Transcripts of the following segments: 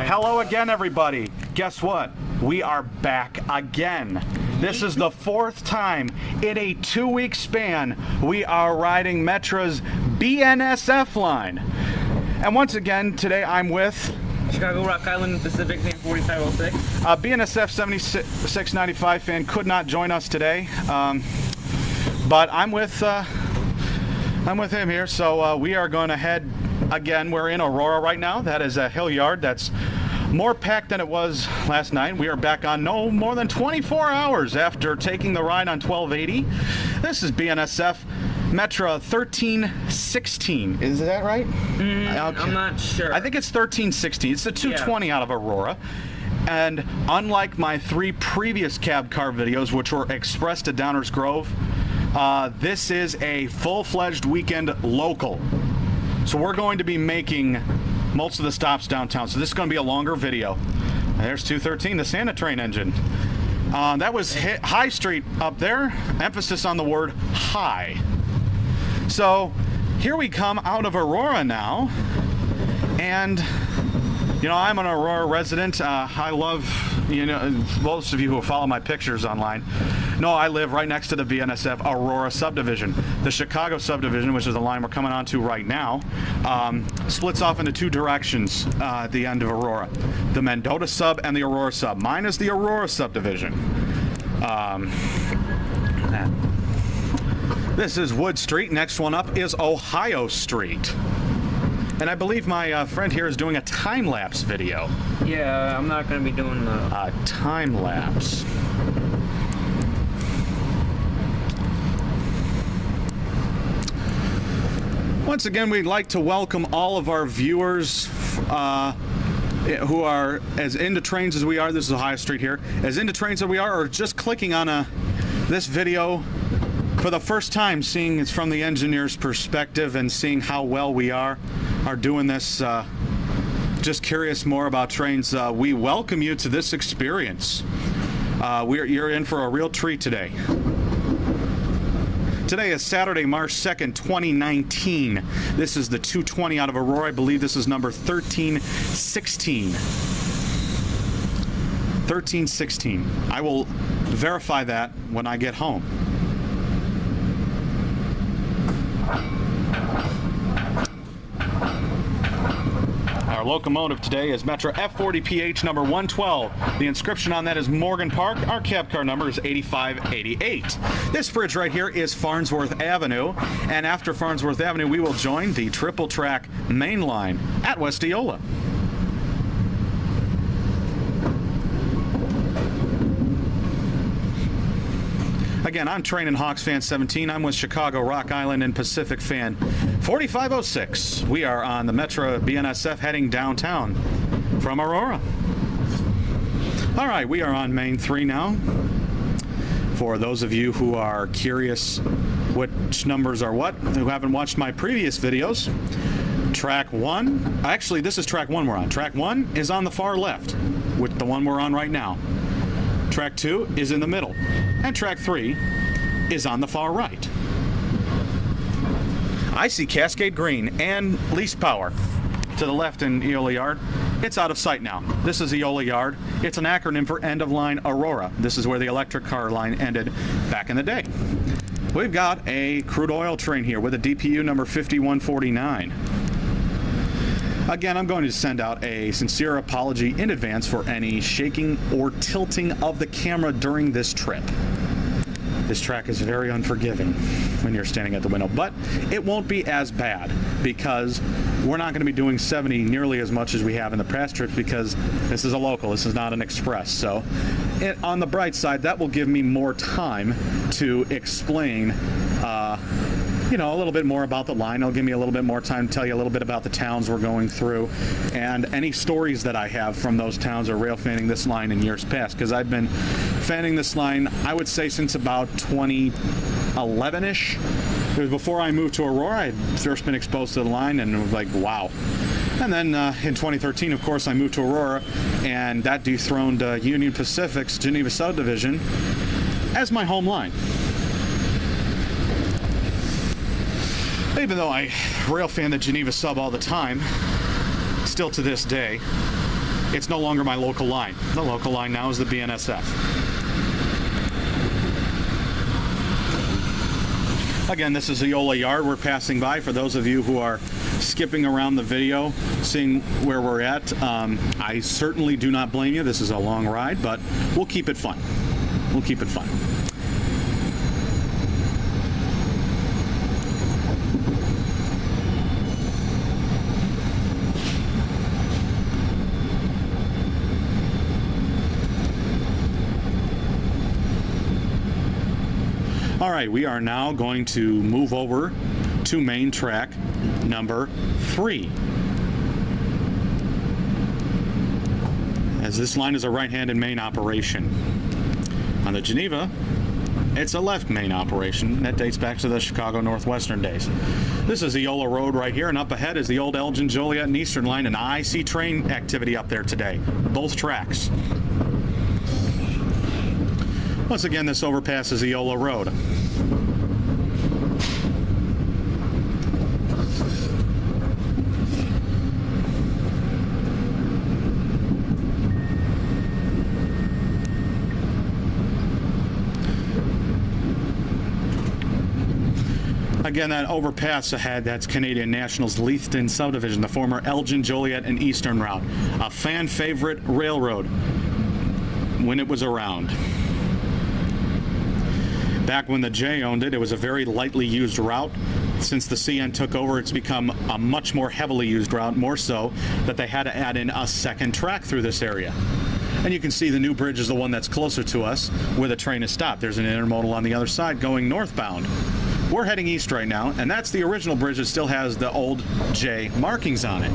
Hello again, everybody. Guess what? We are back again. This is the fourth time in a 2-week span we are riding Metra's BNSF line. And once again, today I'm with Chicago, Rock Island, Pacific Fan 4506. BNSF 7695 fan could not join us today, but I'm with him here. So we are going to head again. We're in Aurora right now. That is a hill yard that's more packed than it was last night. We are back on no more than 24 hours after taking the ride on 1280. This is BNSF Metra 1316. Is that right? Okay. I'm not sure. I think it's 1316. It's the 220 out of Aurora. And unlike my 3 previous cab car videos, which were expressed at Downers Grove, this is a full-fledged weekend local. So we're going to be making most of the stops downtown. So this is going to be a longer video. There's 213, the Santa train engine. That was High Street up there. Emphasis on the word high. So here we come out of Aurora now. And, you know, I'm an Aurora resident. I love, you know, most of you who follow my pictures online know I live right next to the BNSF Aurora subdivision. The Chicago subdivision, which is the line we're coming onto right now, splits off into 2 directions at the end of Aurora. The Mendota sub and the Aurora sub. Mine is the Aurora subdivision. This is Wood Street. Next one up is Ohio Street. And I believe my friend here is doing a time-lapse video. Yeah, I'm not going to be doing the time-lapse. Once again, we'd like to welcome all of our viewers who are as into trains as we are. This is Ohio Street here. As into trains as we are, or just clicking on this video for the first time, seeing it's from the engineer's perspective and seeing how well we are doing this. Just curious more about trains. We welcome you to this experience. You're in for a real treat today. Today is Saturday, March 2nd, 2019. This is the 220 out of Aurora. I believe this is number 1316. 1316. I will verify that when I get home. Our locomotive today is Metra F40PH number 112. The inscription on that is Morgan Park. Our cab car number is 8588. This bridge right here is Farnsworth Avenue, and after Farnsworth Avenue we will join the triple track main line at West Eola. Again, I'm Train and Hawks Fan 17. I'm with Chicago, Rock Island, and Pacific Fan 4506. We are on the Metra BNSF heading downtown from Aurora. All right, we are on Main 3 now. For those of you who are curious which numbers are what, who haven't watched my previous videos, track 1, actually this is track 1 we're on. Track 1 is on the far left, with the one we're on right now. Track 2 is in the middle, and track 3 is on the far right. I see Cascade Green and Lease Power to the left in Eola Yard. It's out of sight now. This is Eola Yard. It's an acronym for End of Line Aurora. This is where the electric car line ended back in the day. We've got a crude oil train here with a DPU number 5149. Again, I'm going to send out a sincere apology in advance for any shaking or tilting of the camera during this trip. This track is very unforgiving when you're standing at the window, but it won't be as bad because we're not going to be doing 70 nearly as much as we have in the past trips because this is a local, this is not an express. So on the bright side, that will give me more time to explain you know, a little bit more about the line. It'll give me a little bit more time to tell you a little bit about the towns we're going through and any stories that I have from those towns or rail fanning this line in years past, because I've been fanning this line, I would say, since about 2011-ish. It was before I moved to Aurora. I'd first been exposed to the line and was like, wow. And then in 2013, of course, I moved to Aurora, and that dethroned Union Pacific's Geneva subdivision as my home line. Even though I rail fan the Geneva sub all the time, still to this day, it's no longer my local line. The local line now is the BNSF. Again, this is the Yola Yard we're passing by. For those of you who are skipping around the video, seeing where we're at, I certainly do not blame you. This is a long ride, but we'll keep it fun. We'll keep it fun. All right, we are now going to move over to main track number 3. As this line is a right-handed main operation. On the Geneva, it's a left main operation. That dates back to the Chicago Northwestern days. This is the Yola Road right here, and up ahead is the old Elgin, Joliet, and Eastern line, and I see train activity up there today. Both tracks. Once again, this overpass is the Yola Road. Again, that overpass ahead, that's Canadian National's Leithton subdivision, the former Elgin, Joliet, and Eastern route. A fan favorite railroad when it was around. Back when the J owned it, it was a very lightly used route. Since the CN took over, it's become a much more heavily used route, more so that they had to add in a second track through this area. And you can see the new bridge is the one that's closer to us, where the train is stopped. There's an intermodal on the other side going northbound. We're heading east right now, and that's the original bridge that still has the old J markings on it.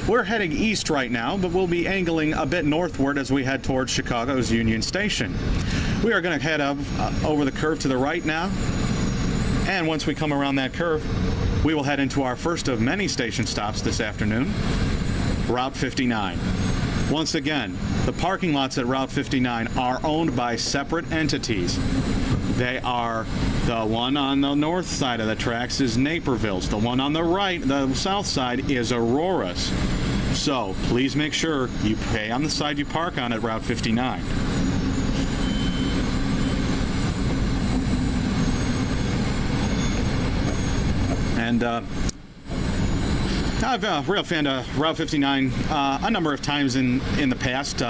We're heading east right now, but we'll be angling a bit northward as we head towards Chicago's Union Station. We are going to head up over the curve to the right now, and once we come around that curve, we will head into our first of many station stops this afternoon, Route 59. Once again, the parking lots at Route 59 are owned by separate entities. They are, the one on the north side of the tracks is Naperville's. The one on the right, the south side, is Aurora's. So please make sure you pay on the side you park on at Route 59. And I've rail fanned Route 59 a number of times in the past.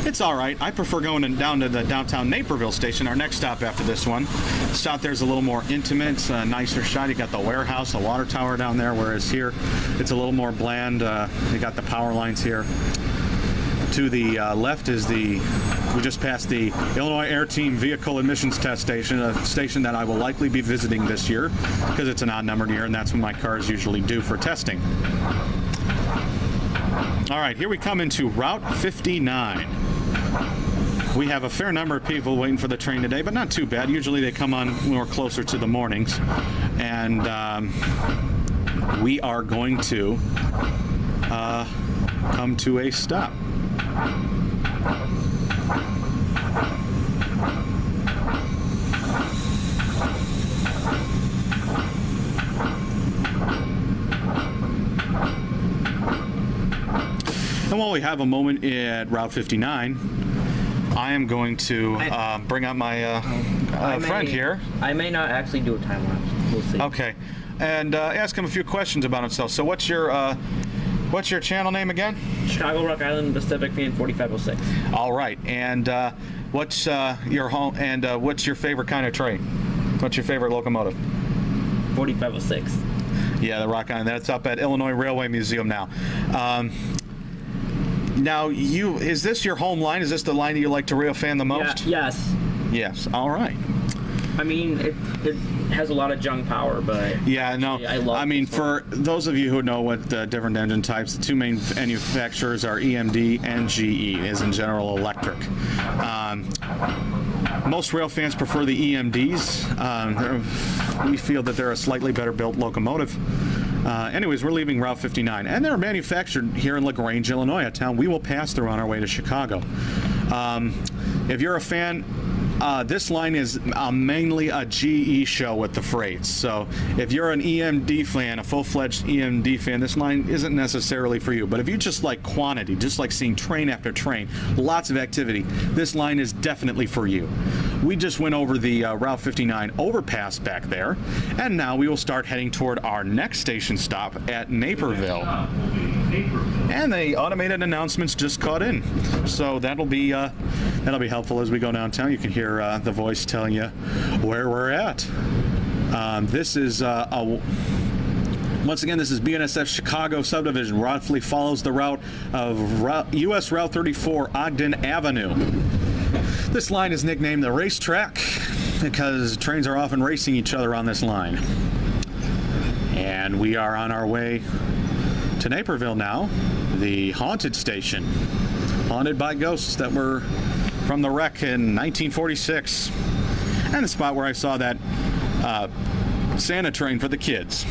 It's all right. I prefer going down to the downtown Naperville station, our next stop after this one. The stop there's a little more intimate, nicer shot. You got the warehouse, the water tower down there, whereas here it's a little more bland. You got the power lines here. To the left is we just passed the Illinois Air Team Vehicle Emissions Test Station, a station that I will likely be visiting this year because it's an odd-numbered year, and that's when my cars usually due for testing. All right, here we come into Route 59. We have a fair number of people waiting for the train today, but not too bad. Usually they come on more closer to the mornings, and we are going to come to a stop. And while we have a moment at Route 59, I am going to bring up my friend here. I may not actually do a time lapse. We'll see. Okay, and ask him a few questions about himself. So what's your channel name again? Chicago, Rock Island, Pacific Fan 4506. All right, and what's your home and what's your favorite kind of train? What's your favorite locomotive? 4506. Yeah, the Rock Island. That's up at Illinois Railway Museum now. Now, is this your home line? Is this the line that you like to rail fan the most? Yeah, yes. Yes. All right. I mean, it has a lot of junk power, but yeah, no. I mean, for those of you who know what the different engine types, the two main manufacturers are EMD and GE, as in General Electric. Most rail fans prefer the EMDs. We feel that they're a slightly better built locomotive. Anyways, we're leaving Route 59, and they're manufactured here in LaGrange, Illinois, a town we will pass through on our way to Chicago. If you're a fan this line is mainly a GE show with the freights. So if you're an EMD fan, a full-fledged EMD fan, this line isn't necessarily for you. But if you just like quantity, just like seeing train after train, lots of activity, this line is definitely for you. We just went over the Route 59 overpass back there, and now we will start heading toward our next station stop at Naperville. And the automated announcements just caught in, so that'll be helpful as we go downtown. You can hear the voice telling you where we're at. This is once again, this is BNSF Chicago subdivision. Roughly follows the route of US Route 34 Ogden Avenue. This line is nicknamed the racetrack because trains are often racing each other on this line. And we are on our way to Naperville now, the haunted station, haunted by ghosts that were from the wreck in 1946, and the spot where I saw that Santa train for the kids.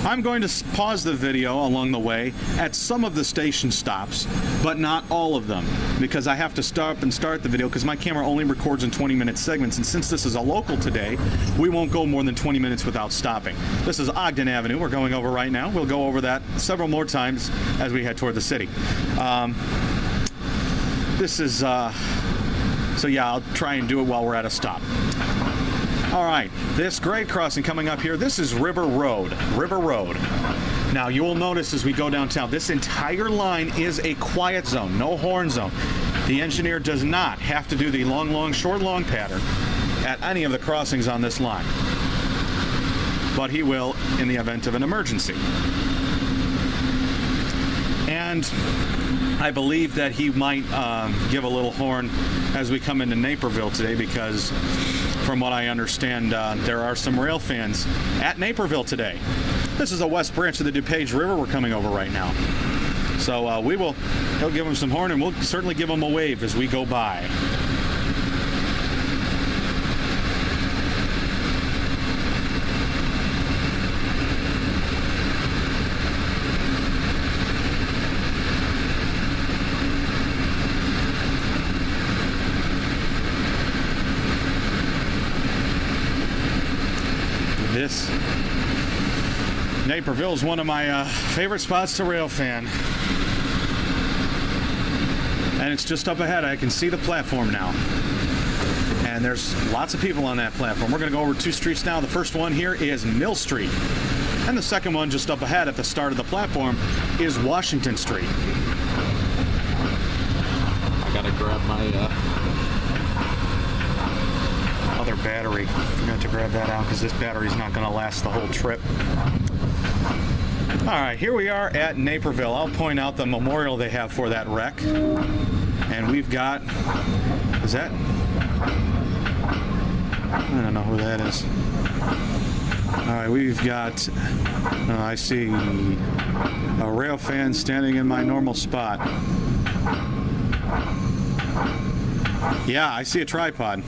I'm going to pause the video along the way at some of the station stops, but not all of them, because I have to stop and start the video because my camera only records in 20-minute segments, and since this is a local today, we won't go more than 20 minutes without stopping. This is Ogden Avenue we're going over right now. We'll go over that several more times as we head toward the city. This is, so yeah, I'll try and do it while we're at a stop. All right, this grade crossing coming up here, this is River Road. River Road. Now, you will notice as we go downtown, this entire line is a quiet zone, no horn zone. The engineer does not have to do the long, long, short, long pattern at any of the crossings on this line, but he will in the event of an emergency. And I believe that he might give a little horn as we come into Naperville today, because from what I understand, there are some rail fans at Naperville today. This is a west branch of the DuPage River we're coming over right now. So he'll give him some horn, and we'll certainly give him a wave as we go by. Naperville is one of my favorite spots to rail fan. And it's just up ahead. I can see the platform now. And there's lots of people on that platform. We're going to go over 2 streets now. The first one here is Mill Street. And the second one just up ahead at the start of the platform is Washington Street. I got to grab my other battery. I'm going to grab that out because this battery's not going to last the whole trip. All right, here we are at Naperville. I'll point out the memorial they have for that wreck. And we've got, is that? I don't know who that is. All right, we've got, I see a rail fan standing in my normal spot. Yeah, I see a tripod.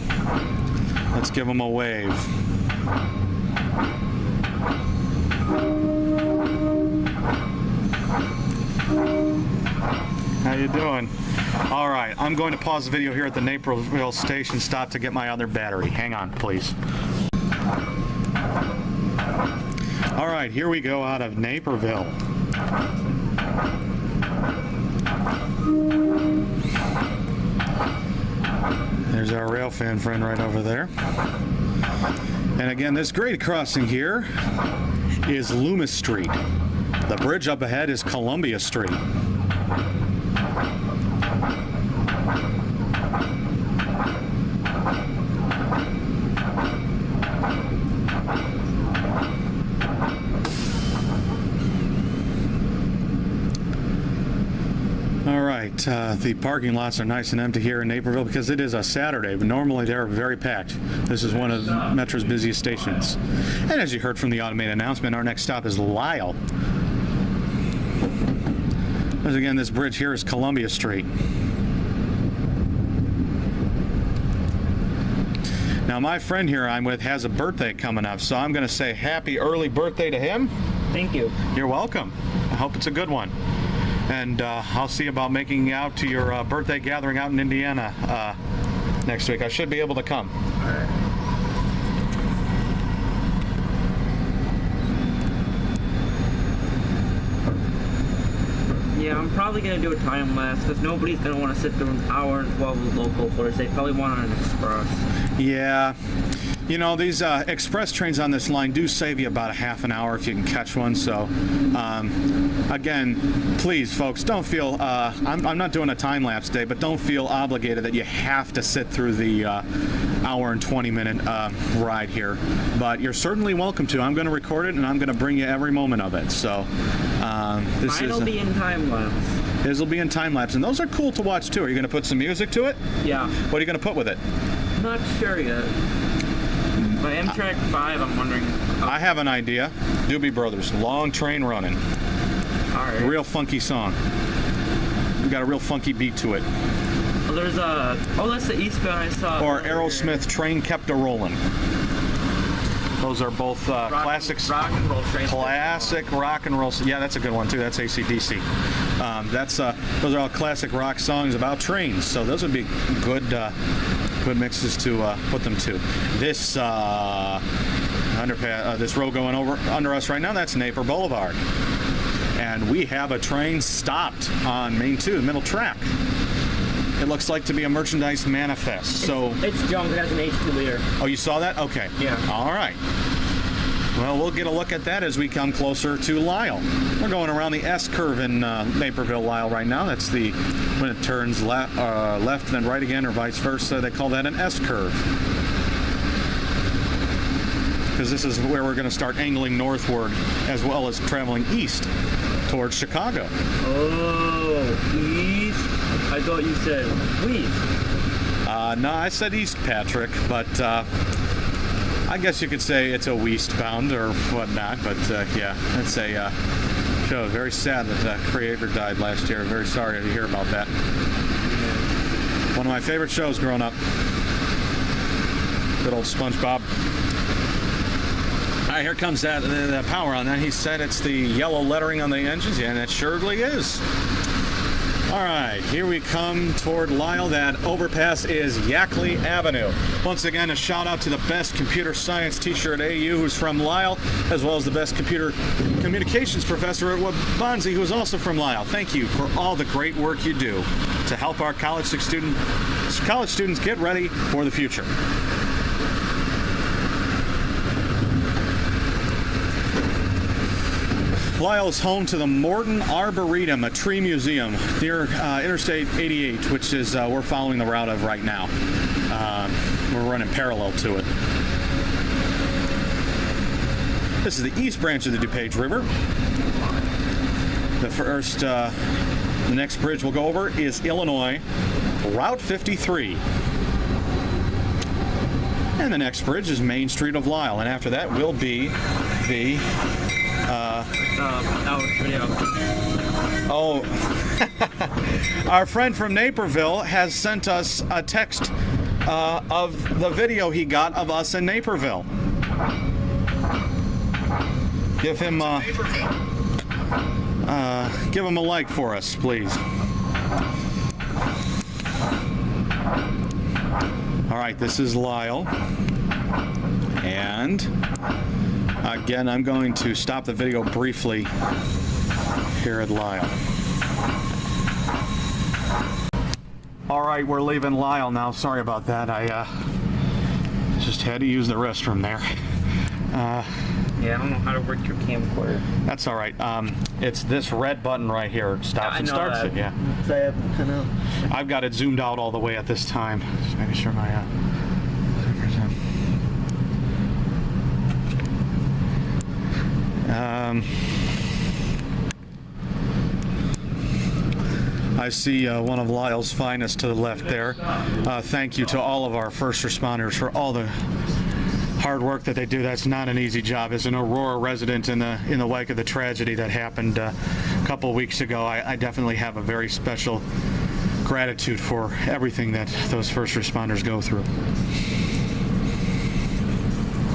Let's give him a wave. How you doing? All right, I'm going to pause the video here at the Naperville station stop to get my other battery. Hang on, please. All right, here we go out of Naperville. There's our rail fan friend right over there. And again, this grade crossing here is Loomis Street. The bridge up ahead is Columbia Street. All right, the parking lots are nice and empty here in Naperville because it is a Saturday, but normally they're very packed. This is one of Metro's busiest stations. And as you heard from the automated announcement, our next stop is Lisle. Because again, this bridge here is Columbia Street. Now, my friend here I'm with has a birthday coming up, so I'm going to say happy early birthday to him. Thank you. You're welcome. I hope it's a good one. And I'll see about making out to your birthday gathering out in Indiana next week. I should be able to come. All right. Yeah, I'm probably going to do a time lapse because nobody's going to want to sit through an hour and 12 of local footage. They probably want on an express. Yeah. You know, these express trains on this line do save you about a half an hour if you can catch one. So, again, please, folks, don't feel, I'm not doing a time lapse today, but don't feel obligated that you have to sit through the hour and 20-minute ride here. But you're certainly welcome to. I'm going to record it, and I'm going to bring you every moment of it. So, Mine'll be in time lapse. His will be in time lapse, and those are cool to watch too. Are you going to put some music to it? Yeah. What are you going to put with it? Not sure yet. But Amtrak 5, I'm wondering. I have an idea. Doobie Brothers, Long Train Running. All right. Real funky song. Got a real funky beat to it. Well, there's a. Oh, that's the eastbound I saw. Or Aerosmith, Train Kept a Rollin'. Those are both classics. Rock and roll trains. Classic rock and roll. Yeah, that's a good one too. That's AC/DC. Those are all classic rock songs about trains. So those would be good. Good mixes to put them to. This underpass, this road going under us right now, that's Naperville Boulevard. And we have a train stopped on Main 2, the middle track. It looks like to be a merchandise manifest. So it's junk. It has an H2 liter. Oh, you saw that? Okay. Yeah. All right. Well, we'll get a look at that as we come closer to Lisle. We're going around the S curve in Naperville, Lisle right now. That's the when it turns left and then right again, or vice versa. They call that an S curve. Because this is where we're going to start angling northward as well as traveling east towards Chicago. Oh, east? I thought you said west. No, I said east, Patrick, but I guess you could say it's a westbound or whatnot, but yeah, it's a show. Very sad that the creator died last year. Very sorry to hear about that. One of my favorite shows growing up. Good old SpongeBob. All right, here comes the power on that. He said it's the yellow lettering on the engines. Yeah, and it surely is. All right, here we come toward Lisle. That overpass is Yackley Avenue. Once again, a shout out to the best computer science teacher at AU who's from Lisle, as well as the best computer communications professor at Waubonsie who is also from Lisle. Thank you for all the great work you do to help our college students get ready for the future. Lisle is home to the Morton Arboretum, a tree museum near Interstate 88, which is we're following the route of right now. We're running parallel to it. This is the east branch of the DuPage River. The next bridge we'll go over is Illinois Route 53. And the next bridge is Main Street of Lisle. And after that will be the our friend from Naperville has sent us a text of the video he got of us in Naperville. Give him a like for us, please. All right, this is Lisle, and again, I'm going to stop the video briefly here at Lisle. All right, we're leaving Lisle now. Sorry about that. I just had to use the restroom there. Yeah, I don't know how to work your camcorder. That's all right. It's this red button right here. It stops and starts it. Yeah. I've got it zoomed out all the way at this time. Just making sure my I see one of Lisle's finest to the left there. Thank you to all of our first responders for all the hard work that they do. That's not an easy job. As an Aurora resident in the wake of the tragedy that happened a couple of weeks ago, I definitely have a very special gratitude for everything that those first responders go through.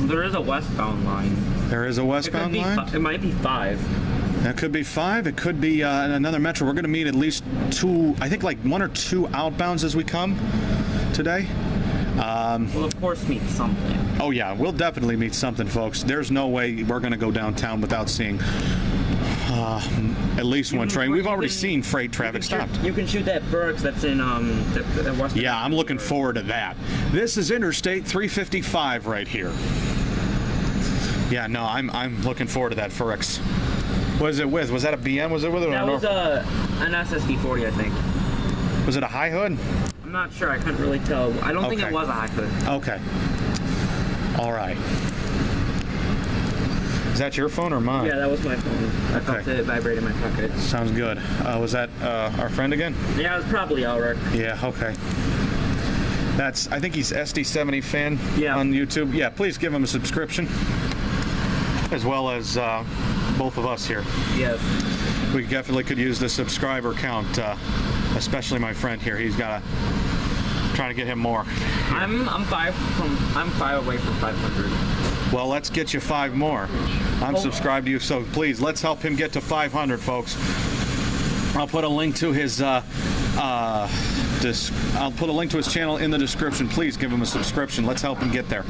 There is a westbound line. There is a westbound line? It might be 5. That could be 5. It could be another Metro. We're going to meet at least 2, I think like 1 or 2 outbounds as we come today. We'll of course meet something. Oh yeah, we'll definitely meet something, folks. There's no way we're going to go downtown without seeing at least one train. We've already seen freight traffic stopped. You can shoot that Berks that's in the western. Yeah, I'm looking forward to that. This is Interstate 355 right here. Yeah, no, I'm looking forward to that Ferrix. What is it with? Was that a BM? Was it with it? That was an SSD40, I think. Was it a high hood? I'm not sure. I couldn't really tell. I don't think it was a high hood. Okay. All right. Is that your phone or mine? Yeah, that was my phone. I felt it vibrate in my pocket. Sounds good. Was that our friend again? Yeah, it was probably Elric. Yeah, okay. I think he's SD70 fan on YouTube. Yeah, please give him a subscription. As well as both of us here. Yes. We definitely could use the subscriber count, especially my friend here. He's got to trying to get him more. I'm 5 away from 500. Well, let's get you 5 more. I'm subscribed to you, so please let's help him get to 500, folks. I'll put a link to his I'll put a link to his channel in the description. Please give him a subscription. Let's help him get there.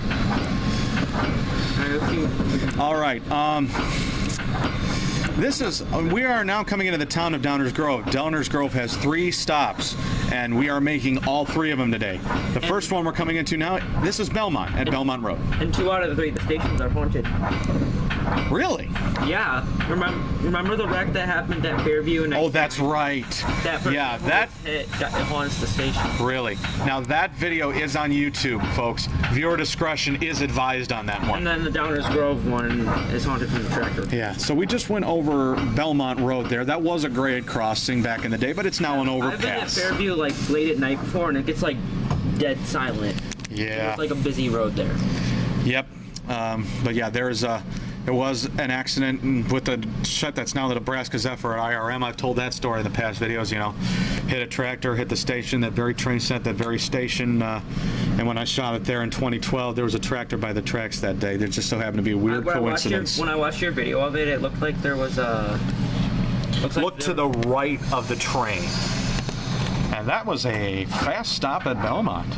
All right. We are now coming into the town of Downers Grove. Downers Grove has 3 stops, and we are making all 3 of them today. The first one we're coming into now, this is Belmont, at Belmont Road. And 2 out of the 3, the stations are haunted. Really? Yeah. Remember the wreck that happened at Fairview? Oh, that's right. That it haunts the station. Really? Now that video is on YouTube, folks. Viewer discretion is advised on that one. And then the Downers Grove one is haunted from the tractor. Yeah. So we just went over Belmont Road there. That was a grade crossing back in the day, but it's now an overpass. I've been at Fairview like late at night before, and it gets like dead silent. Yeah. It's like a busy road there. Yep. But yeah, there was an accident with the shut that's now the Nebraska Zephyr at IRM. I've told that story in the past videos, you know. Hit a tractor, hit the station, that very train set, that very station. And when I shot it there in 2012, there was a tractor by the tracks that day. There just so happened to be a weird coincidence. When I watched your video of it, it looked like there was a... Look to the right of the train. And that was a fast stop at Belmont.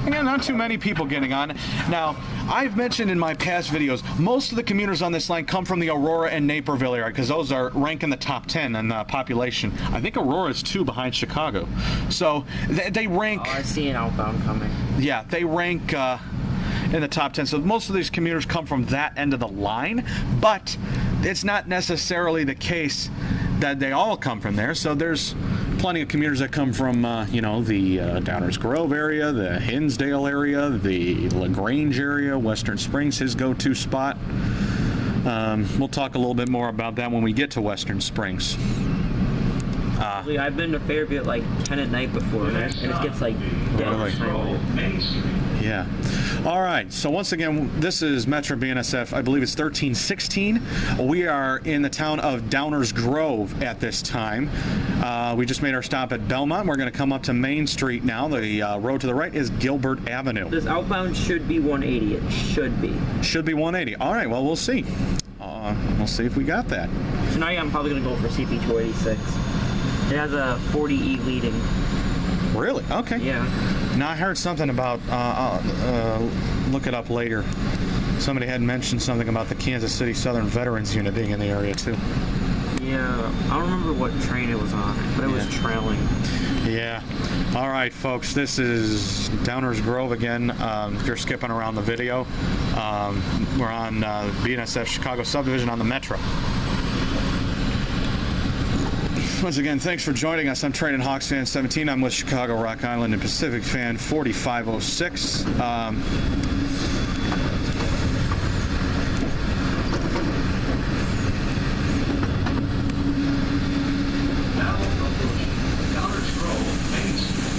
Again, not too many people getting on. Now, I've mentioned in my past videos, most of the commuters on this line come from the Aurora and Naperville area, because those are rank in the top 10 in population. I think Aurora is 2 behind Chicago. So they rank... Oh, I see an outbound coming. Yeah, they rank in the top 10. So most of these commuters come from that end of the line, but it's not necessarily the case that they all come from there. So there's plenty of commuters that come from, you know, the Downers Grove area, the Hinsdale area, the LaGrange area, Western Springs, his go-to spot. We'll talk a little bit more about that when we get to Western Springs. I've been to Fairview at like 10 at night before, and it gets like dead silent. Yeah. All right. So once again, this is Metra BNSF. I believe it's 1316. We are in the town of Downers Grove at this time. We just made our stop at Belmont. We're going to come up to Main Street now. The road to the right is Gilbert Avenue. This outbound should be 180. It should be. Should be 180. All right. Well, we'll see. We'll see if we got that. So now I'm probably going to go for CP286. It has a 40E leading. Really? Okay. Yeah. Now I heard something about, look it up later. Somebody had mentioned something about the Kansas City Southern Veterans Unit being in the area too. Yeah, I don't remember what train it was on, but it was trailing. Yeah. All right, folks, this is Downers Grove again. If you're skipping around the video, we're on BNSF Chicago Subdivision on the Metra. Once again, thanks for joining us. I'm Training Hawks Fan 17. I'm with Chicago, Rock Island, and Pacific Fan 4506. I'm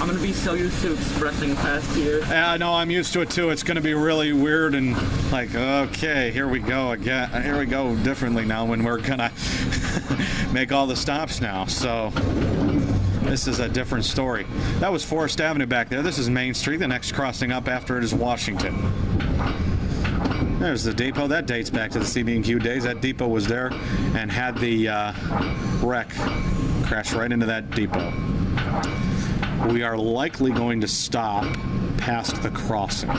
going to be so used to expressing past here. Yeah, no, I'm used to it too. It's going to be really weird and like, okay, here we go again. Here we go differently now when we're going to make all the stops now. So this is a different story. That was Forest Avenue back there. This is Main Street. The next crossing up after it is Washington. There's the depot. That dates back to the CB&Q days. That depot was there and had the wreck crash right into that depot. We are likely going to stop past the crossing.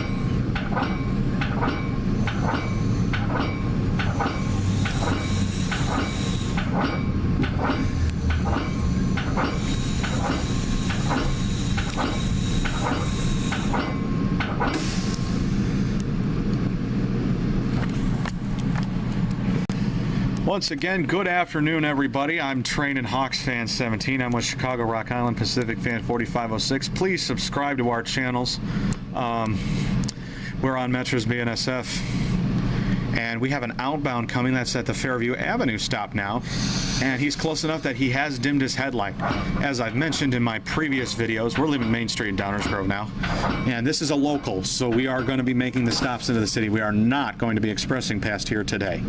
Once again, good afternoon, everybody. I'm Train and Hawks Fan 17. I'm with Chicago Rock Island Pacific Fan 4506. Please subscribe to our channels. We're on Metra BNSF. And we have an outbound coming that's at the Fairview Avenue stop now. And he's close enough that he has dimmed his headlight. As I've mentioned in my previous videos, we're leaving Main Street in Downers Grove now. And this is a local, so we are going to be making the stops into the city. We are not going to be expressing past here today.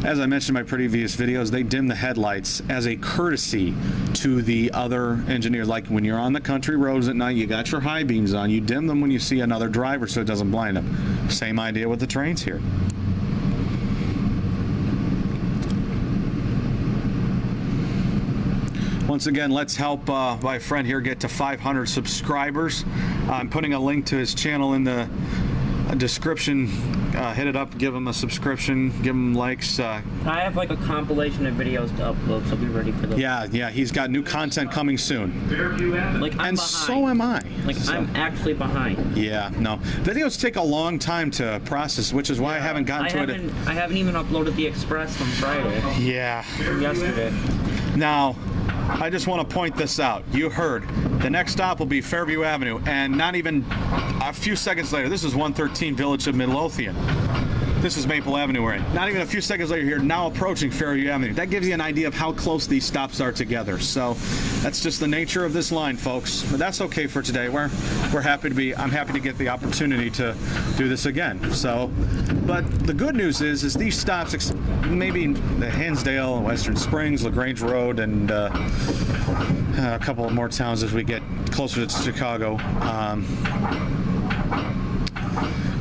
As I mentioned in my previous videos, they dim the headlights as a courtesy to the other engineers. Like when you're on the country roads at night, you got your high beams on. You dim them when you see another driver so it doesn't blind them. Same idea with the trains here. Once again, let's help my friend here get to 500 subscribers. I'm putting a link to his channel in the description. Hit it up, give him a subscription, give him likes. I have like a compilation of videos to upload, so be ready for those. Yeah, he's got new content coming soon. Like, I'm and behind. So am I. Like, so. I'm actually behind. Yeah, no. Videos take a long time to process, which is why I haven't gotten to it. I haven't even uploaded the Express from Friday. Yeah. From yesterday. Now, I just want to point this out. You heard. The next stop will be Fairview Avenue, and not even a few seconds later, this is 113 Village of Midlothian. This is Maple Avenue we're in. Not even a few seconds later here, now approaching Fairview Avenue. That gives you an idea of how close these stops are together. So that's just the nature of this line, folks. But that's okay for today. We're happy to be. I'm happy to get the opportunity to do this again. So, but the good news is these stops, maybe the Hinsdale, Western Springs, LaGrange Road, and a couple of more towns as we get closer to Chicago,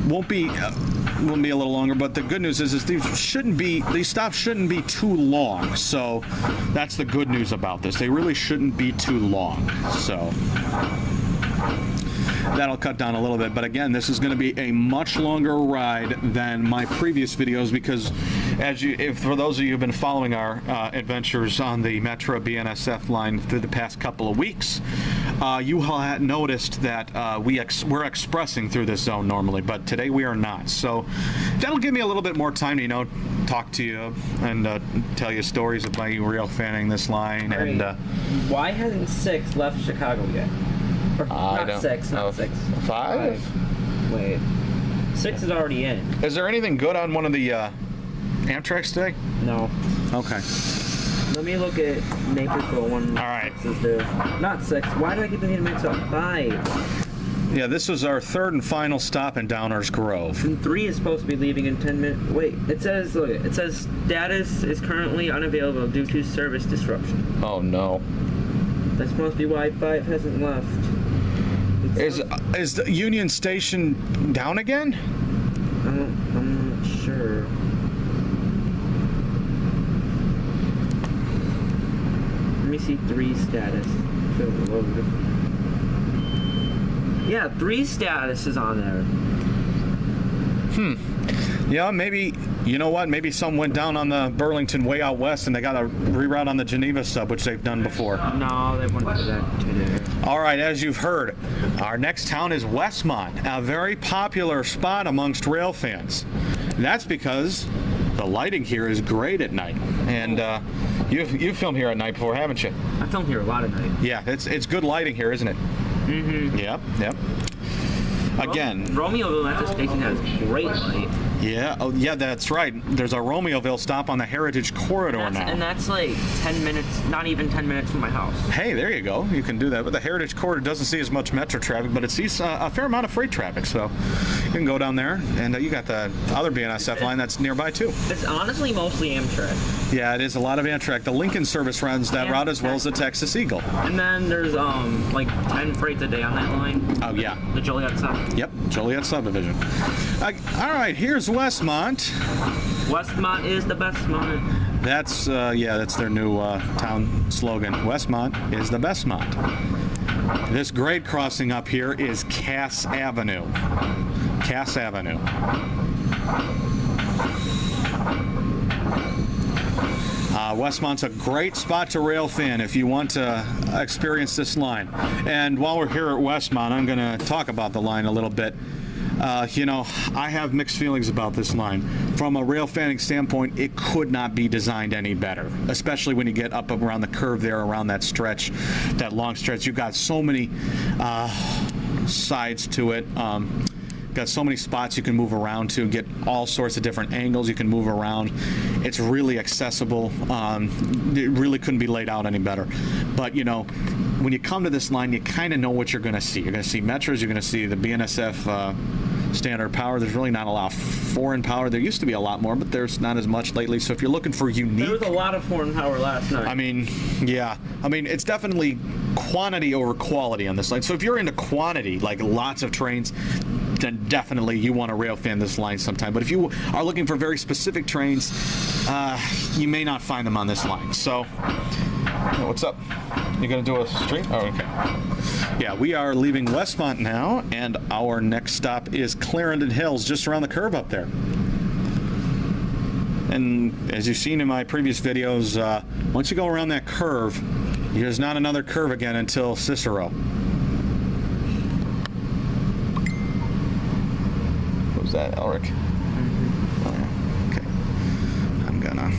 won't be a little longer, but the good news is these stops shouldn't be too long. So that's the good news about this. They really shouldn't be too long. So that'll cut down a little bit. But again, this is going to be a much longer ride than my previous videos because, for those of you who've been following our adventures on the Metra BNSF line through the past couple of weeks, you will have noticed that we're expressing through this zone normally, but today we are not. So that'll give me a little bit more time to, talk to you and tell you stories of my real fanning this line. Right. And why hasn't 6 left Chicago yet? Or, not 6, not 6. 5? Wait. 6 is already in. Is there anything good on one of the Amtrak's today? No. Okay. Let me look at Naperville one. All right. 6 is there. Not 6. Why do I keep thinking mix up? 5. Yeah, this was our third and final stop in Downers Grove. And 3 is supposed to be leaving in 10 minutes. Wait, it says status is currently unavailable due to service disruption. Oh no. That's supposed to be why 5 hasn't left. Is the Union Station down again? I'm not sure. Let me see 3 status. Yeah, 3 status is on there. Yeah, maybe, you know what? Maybe some went down on the Burlington way out west and they got a reroute on the Geneva sub, which they've done before. No, they wouldn't do that today. All right, as you've heard, our next town is Westmont, a very popular spot amongst rail fans. And that's because the lighting here is great at night. And you've filmed here at night before, haven't you? I filmed here a lot at night. Yeah, it's good lighting here, isn't it? Mm-hmm. Yep. Again, Romeo Metro Station has great light. Yeah, oh yeah, that's right. There's a Romeoville stop on the Heritage Corridor now. And that's like 10 minutes, not even 10 minutes from my house. Hey, there you go. You can do that. But the Heritage Corridor doesn't see as much metro traffic, but it sees a fair amount of freight traffic. So you can go down there, and you got the other BNSF line that's nearby too. It's honestly mostly Amtrak. Yeah, it is a lot of Amtrak. The Lincoln service runs that route as well as the Texas Eagle. And then there's like 10 freights a day on that line. Oh yeah. The Joliet sub. Yep, Joliet subdivision. All right, here's Westmont. Westmont is the best Mont. That's that's their new town slogan. Westmont is the best Mont. This grade crossing up here is Cass Avenue. Cass Avenue. Westmont's a great spot to rail fan if you want to experience this line. And while we're here at Westmont, I'm going to talk about the line a little bit. I have mixed feelings about this line. From a rail fanning standpoint, it could not be designed any better, especially when you get up around the curve there, around that stretch, that long stretch. You've got so many sides to it. Got so many spots you can move around to, get all sorts of different angles you can move around. It's really accessible. It really couldn't be laid out any better. But, when you come to this line, you kind of know what you're going to see. You're going to see Metros, you're going to see the BNSF standard power. There's really not a lot of foreign power. There used to be a lot more, but there's not as much lately. So if you're looking for unique... There was a lot of foreign power last night. It's definitely quantity over quality on this line. So if you're into quantity, like lots of trains, then definitely you want to rail fan this line sometime. But if you are looking for very specific trains, you may not find them on this line. So, what's up? You gonna do a stream? Oh, okay. Yeah, we are leaving Westmont now, and our next stop is Clarendon Hills, just around the curve up there. And as you've seen in my previous videos, once you go around that curve, there's not another curve again until Cicero. What was that, Elric? Oh, yeah. Okay. I'm gonna...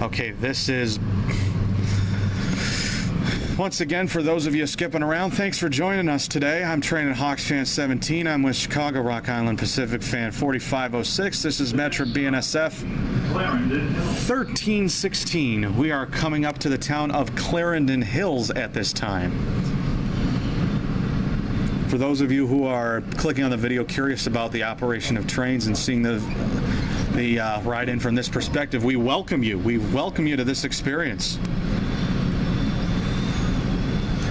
Okay, this is... Once again, for those of you skipping around, thanks for joining us today. I'm training Hawks Fan 17. I'm with Chicago Rock Island Pacific Fan 4506. This is Metra BNSF 1316. We are coming up to the town of Clarendon Hills at this time. For those of you who are clicking on the video curious about the operation of trains and seeing the ride-in from this perspective, we welcome you. We welcome you to this experience.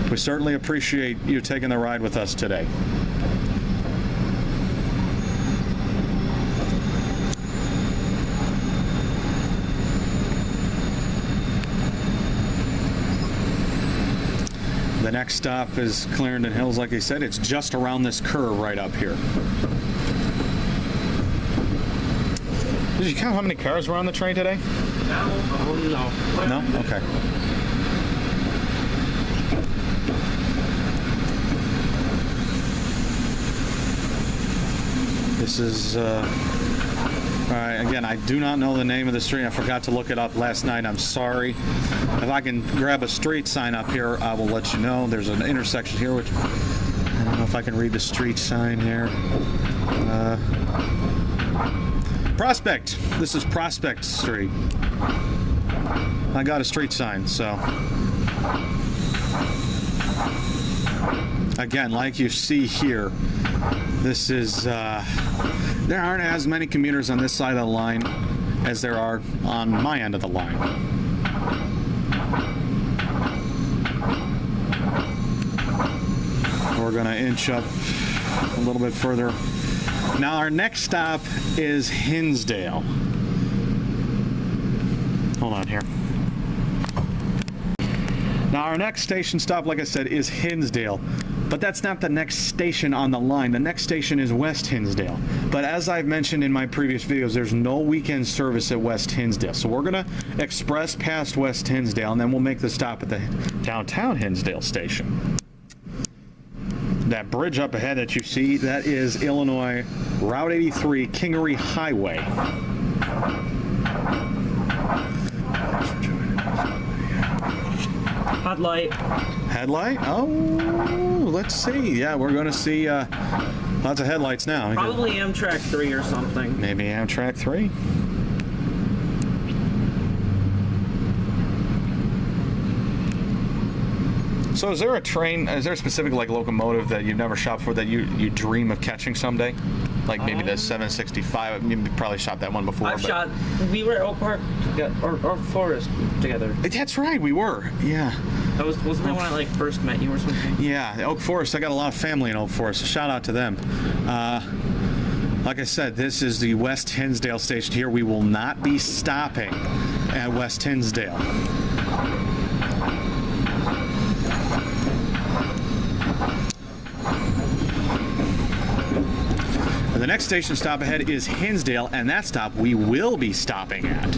We certainly appreciate you taking the ride with us today. The next stop is Clarendon Hills. Like I said, it's just around this curve right up here. Did you count how many cars were on the train today? No. No? Okay. This is, all right, again, I do not know the name of the street. I forgot to look it up last night. I'm sorry. If I can grab a street sign up here, I will let you know. There's an intersection here, which I don't know if I can read the street sign here. Prospect. This is Prospect Street. I got a street sign, so. Again, like you see here, this is, there aren't as many commuters on this side of the line as there are on my end of the line. We're going to inch up a little bit further. Now our next stop is Hinsdale. Hold on here. Now our next station stop, like I said, is Hinsdale. But that's not the next station on the line. The next station is West Hinsdale. But as I've mentioned in my previous videos, there's no weekend service at West Hinsdale. So we're going to express past West Hinsdale, and then we'll make the stop at the downtown Hinsdale station. That bridge up ahead that you see, that is Illinois Route 83 Kingery Highway. Headlight. Headlight? Oh, let's see. Yeah, we're going to see a Lots of headlights now. Probably Amtrak 3 or something. Maybe Amtrak 3. So is there a specific like locomotive that you've never shopped for that you dream of catching someday? Like maybe the 765. You probably shot that one before. We were at Oak Park or Forest together. That's right, we were. Yeah. Wasn't that when I like first met you or something? Yeah, Oak Forest. I got a lot of family in Oak Forest. So shout out to them. Like I said, this is the West Hinsdale station here. We will not be stopping at West Hinsdale. The next station stop ahead is Hinsdale, and that stop we will be stopping at.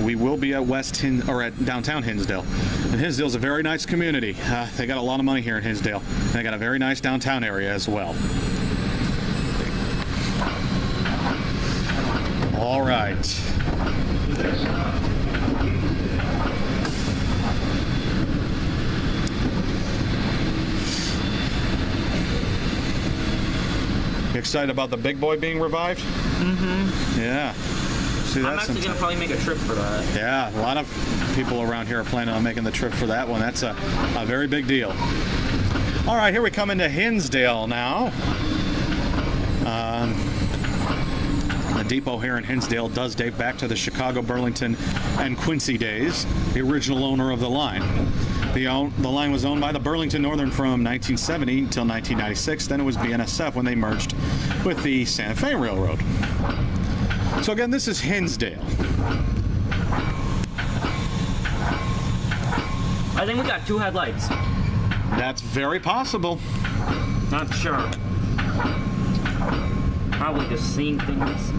We will be at at downtown Hinsdale. And Hinsdale's a very nice community. They got a lot of money here in Hinsdale. And they got a very nice downtown area as well. All right. You excited about the Big Boy being revived? Mm-hmm. Yeah. See, I'm actually going to probably make a trip for that. Yeah, a lot of people around here are planning on making the trip for that one. That's a very big deal. All right, here we come into Hinsdale now. The depot here in Hinsdale does date back to the Chicago, Burlington, and Quincy days, the original owner of the line. The line was owned by the Burlington Northern from 1970 until 1996. Then it was BNSF when they merged with the Santa Fe Railroad. So again, this is Hinsdale. I think we got 2 headlights. That's very possible. Not sure. Probably just seeing things.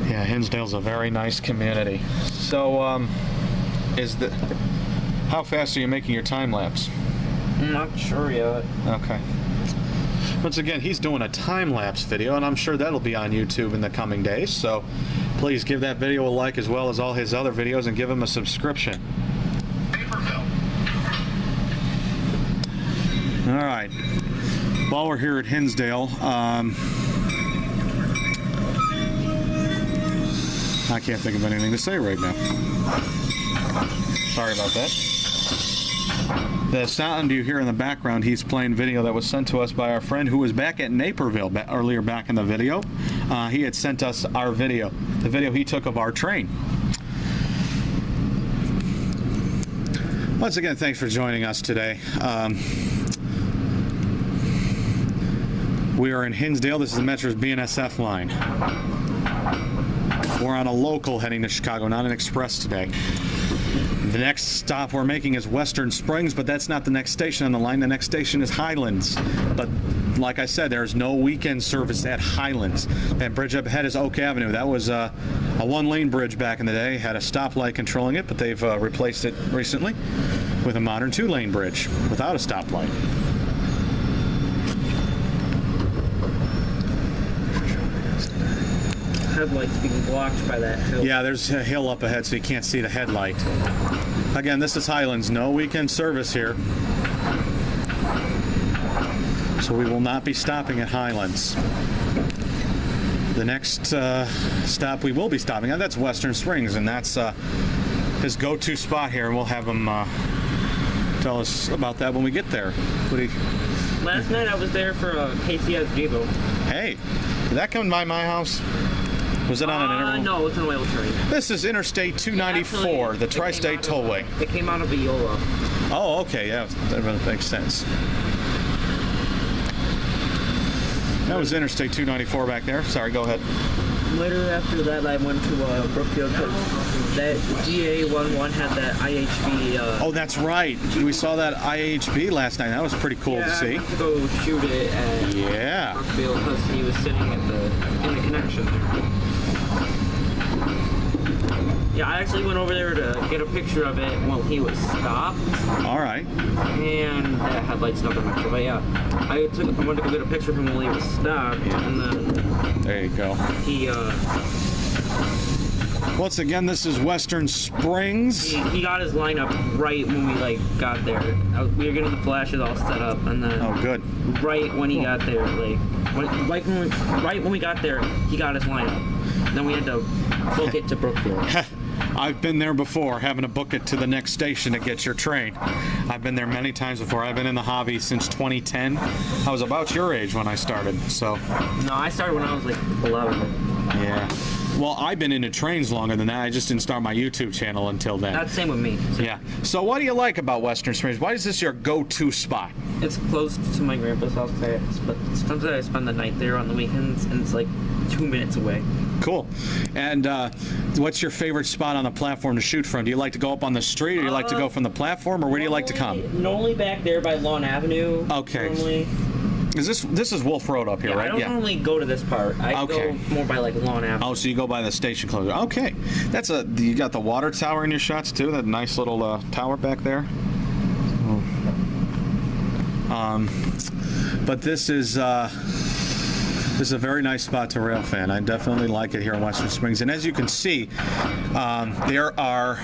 Yeah, Hinsdale's a very nice community. So, how fast are you making your time lapse? I'm not sure yet. Okay. Once again, he's doing a time-lapse video, and I'm sure that'll be on YouTube in the coming days, so please give that video a like as well as all his other videos and give him a subscription. Naperville. All right. While we're here at Hinsdale, I can't think of anything to say right now. Sorry about that. The sound you hear in the background, he's playing video that was sent to us by our friend who was back at Naperville earlier back in the video. He had sent us our video, the video he took of our train. Once again, thanks for joining us today. We are in Hinsdale. This is the Metra's BNSF line. We're on a local heading to Chicago, not an express today. The next stop we're making is Western Springs, but that's not the next station on the line. The next station is Highlands. But like I said, there's no weekend service at Highlands. That bridge up ahead is Oak Avenue. That was a one-lane bridge back in the day. Had a stoplight controlling it, but they've replaced it recently with a modern 2-lane bridge without a stoplight. Headlights being blocked by that hill. Yeah, there's a hill up ahead, so you can't see the headlight. Again, this is Highlands. No weekend service here. So we will not be stopping at Highlands. The next stop we will be stopping at, that's Western Springs, and that's his go-to spot here, and we'll have him tell us about that when we get there. Last night I was there for KCS Devo. Hey, did that come by my house? Was it on an interval? No, it's an oil train. This is Interstate 294, Actually, the Tri-State Tollway. It came out of Viola. Oh, okay, yeah, that really makes sense. That was Interstate 294 back there. Sorry, go ahead. Later after that, I went to Brookfield because that GA11 had that IHB. Oh, that's right. We saw that IHB last night. That was pretty cool to see. I went to go shoot it at Brookfield because he was sitting in the connection there. Yeah, I actually went over there to get a picture of it while he was stopped. All right. And that headlight's not the picture, but yeah. I wanted to go get a picture of him while he was stopped, and then There you go. He Once again, this is Western Springs. he got his lineup right when we like got there. We were getting the flashes all set up, and then Oh, good. right when he got there, like right when we got there, he got his lineup. Then we had to book it to Brookfield. I've been there before, having to book it to the next station to get your train. I've been there many times before. I've been in the hobby since 2010. I was about your age when I started, so. No, I started when I was like 11. Yeah. Well, I've been into trains longer than that. I just didn't start my YouTube channel until then. That's the same with me. Yeah. So what do you like about Western Springs? Why is this your go-to spot? It's close to my grandpa's house, but sometimes I spend the night there on the weekends, and it's like 2 minutes away. Cool. And what's your favorite spot on the platform to shoot from? Do you like to go up on the street, or do you like to go from the platform, or where do you like to come? Normally back there by Lawn Avenue. Okay. Normally. Is this is Wolf Road up here, Yeah, right? I don't normally go to this part. I Okay. go more by like Lawn Avenue. Oh, so you go by the station closer. Okay. You got the water tower in your shots too? That nice little tower back there? But this is a very nice spot to rail fan. I definitely like it here in Western Springs. And as you can see, there are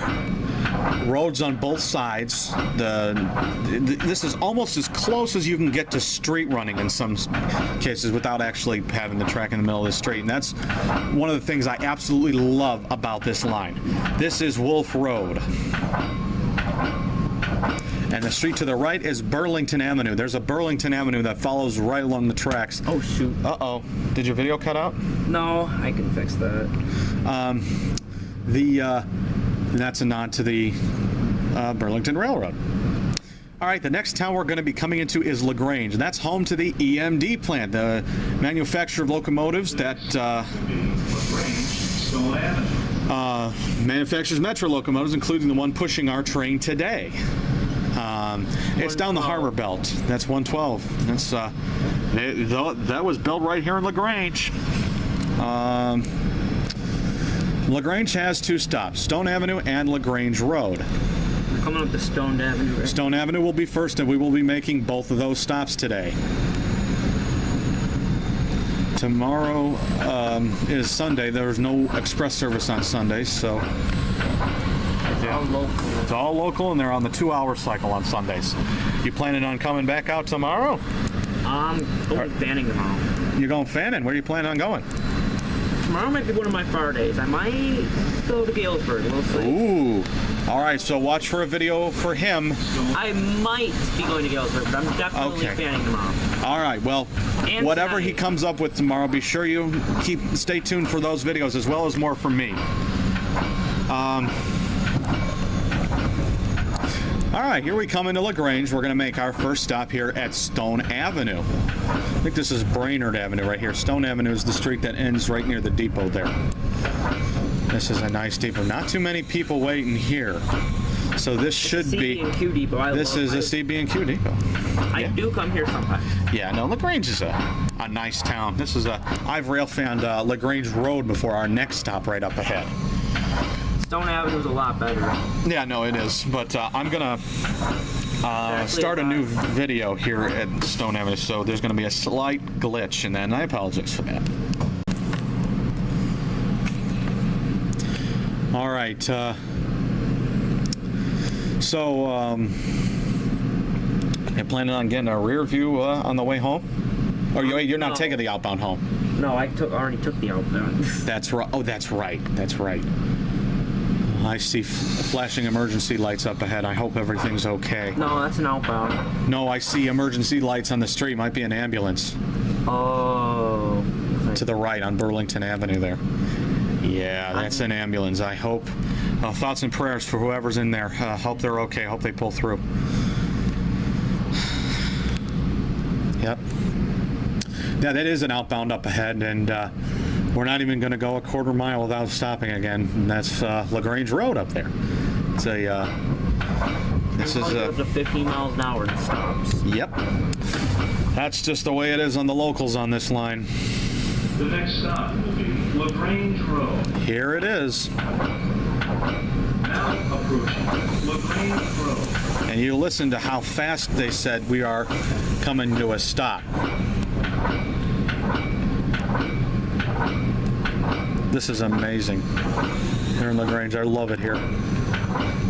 roads on both sides. This is almost as close as you can get to street running in some cases without actually having the track in the middle of the street. And that's one of the things I absolutely love about this line. This is Wolf Road. And the street to the right is Burlington Avenue. There's a Burlington Avenue that follows right along the tracks. Oh, shoot. Uh-oh. Did your video cut out? No, I can fix that. That's a nod to the Burlington Railroad. All right, the next town we're going to be coming into is LaGrange, and that's home to the EMD plant, the manufacturer of locomotives that manufactures Metra locomotives, including the one pushing our train today. It's down the Harbor Belt. That's 112. That's that was built right here in LaGrange. LaGrange has two stops, Stone Avenue and LaGrange Road. We're coming up to Stone Avenue, right? Stone Avenue will be first, and we will be making both of those stops today. Tomorrow is Sunday. There's no express service on Sundays, so It's all local. it's all local, and they're on the 2-hour cycle on Sundays. You planning on coming back out tomorrow? I'm going fanning tomorrow. You're going fanning? Where are you planning on going? Tomorrow might be one of my far days. I might go to Galesburg. We'll see. Ooh. All right, so watch for a video for him. I might be going to Galesburg, but I'm definitely Okay. fanning tomorrow. All right, well, And whatever he tonight. comes up with tomorrow, be sure you stay tuned for those videos, as well as more from me. All right, here we come into LaGrange. We're going to make our first stop here at Stone Avenue. I think this is Brainerd Avenue right here. Stone Avenue is the street that ends right near the depot there. This is a nice depot. Not too many people waiting here. So this should be... CB&Q depot. This is a CB&Q depot. I do come here sometimes. Yeah, no, LaGrange is a nice town. This is I've rail fanned LaGrange Road before our next stop right up ahead. Stone Avenue is a lot better. Yeah, no, it is. But I'm going to start a new video here at Stone Avenue, so there's going to be a slight glitch, and then I apologize for that. All right. So, you planning on getting a rear view on the way home? Or you're not taking the outbound home? No, I already took the outbound. That's right. Oh, that's right. That's right. I see flashing emergency lights up ahead. I hope everything's okay. No, that's an outbound. No, I see emergency lights on the street. Might be an ambulance. Oh. To the right on Burlington Avenue there. Yeah, that's an ambulance. I hope. Thoughts and prayers for whoever's in there. Hope they're okay. Hope they pull through. Yep. Yeah, that is an outbound up ahead, and we're not even going to go a quarter mile without stopping again. And that's LaGrange Road up there. It's a. This is a. Up to 15 miles an hour and stops. Yep. That's just the way it is on the locals on this line. The next stop will be LaGrange Road. Here it is. Now approaching LaGrange Road. And you listen to how fast they said we are coming to a stop. This is amazing. Here in LaGrange, I love it here.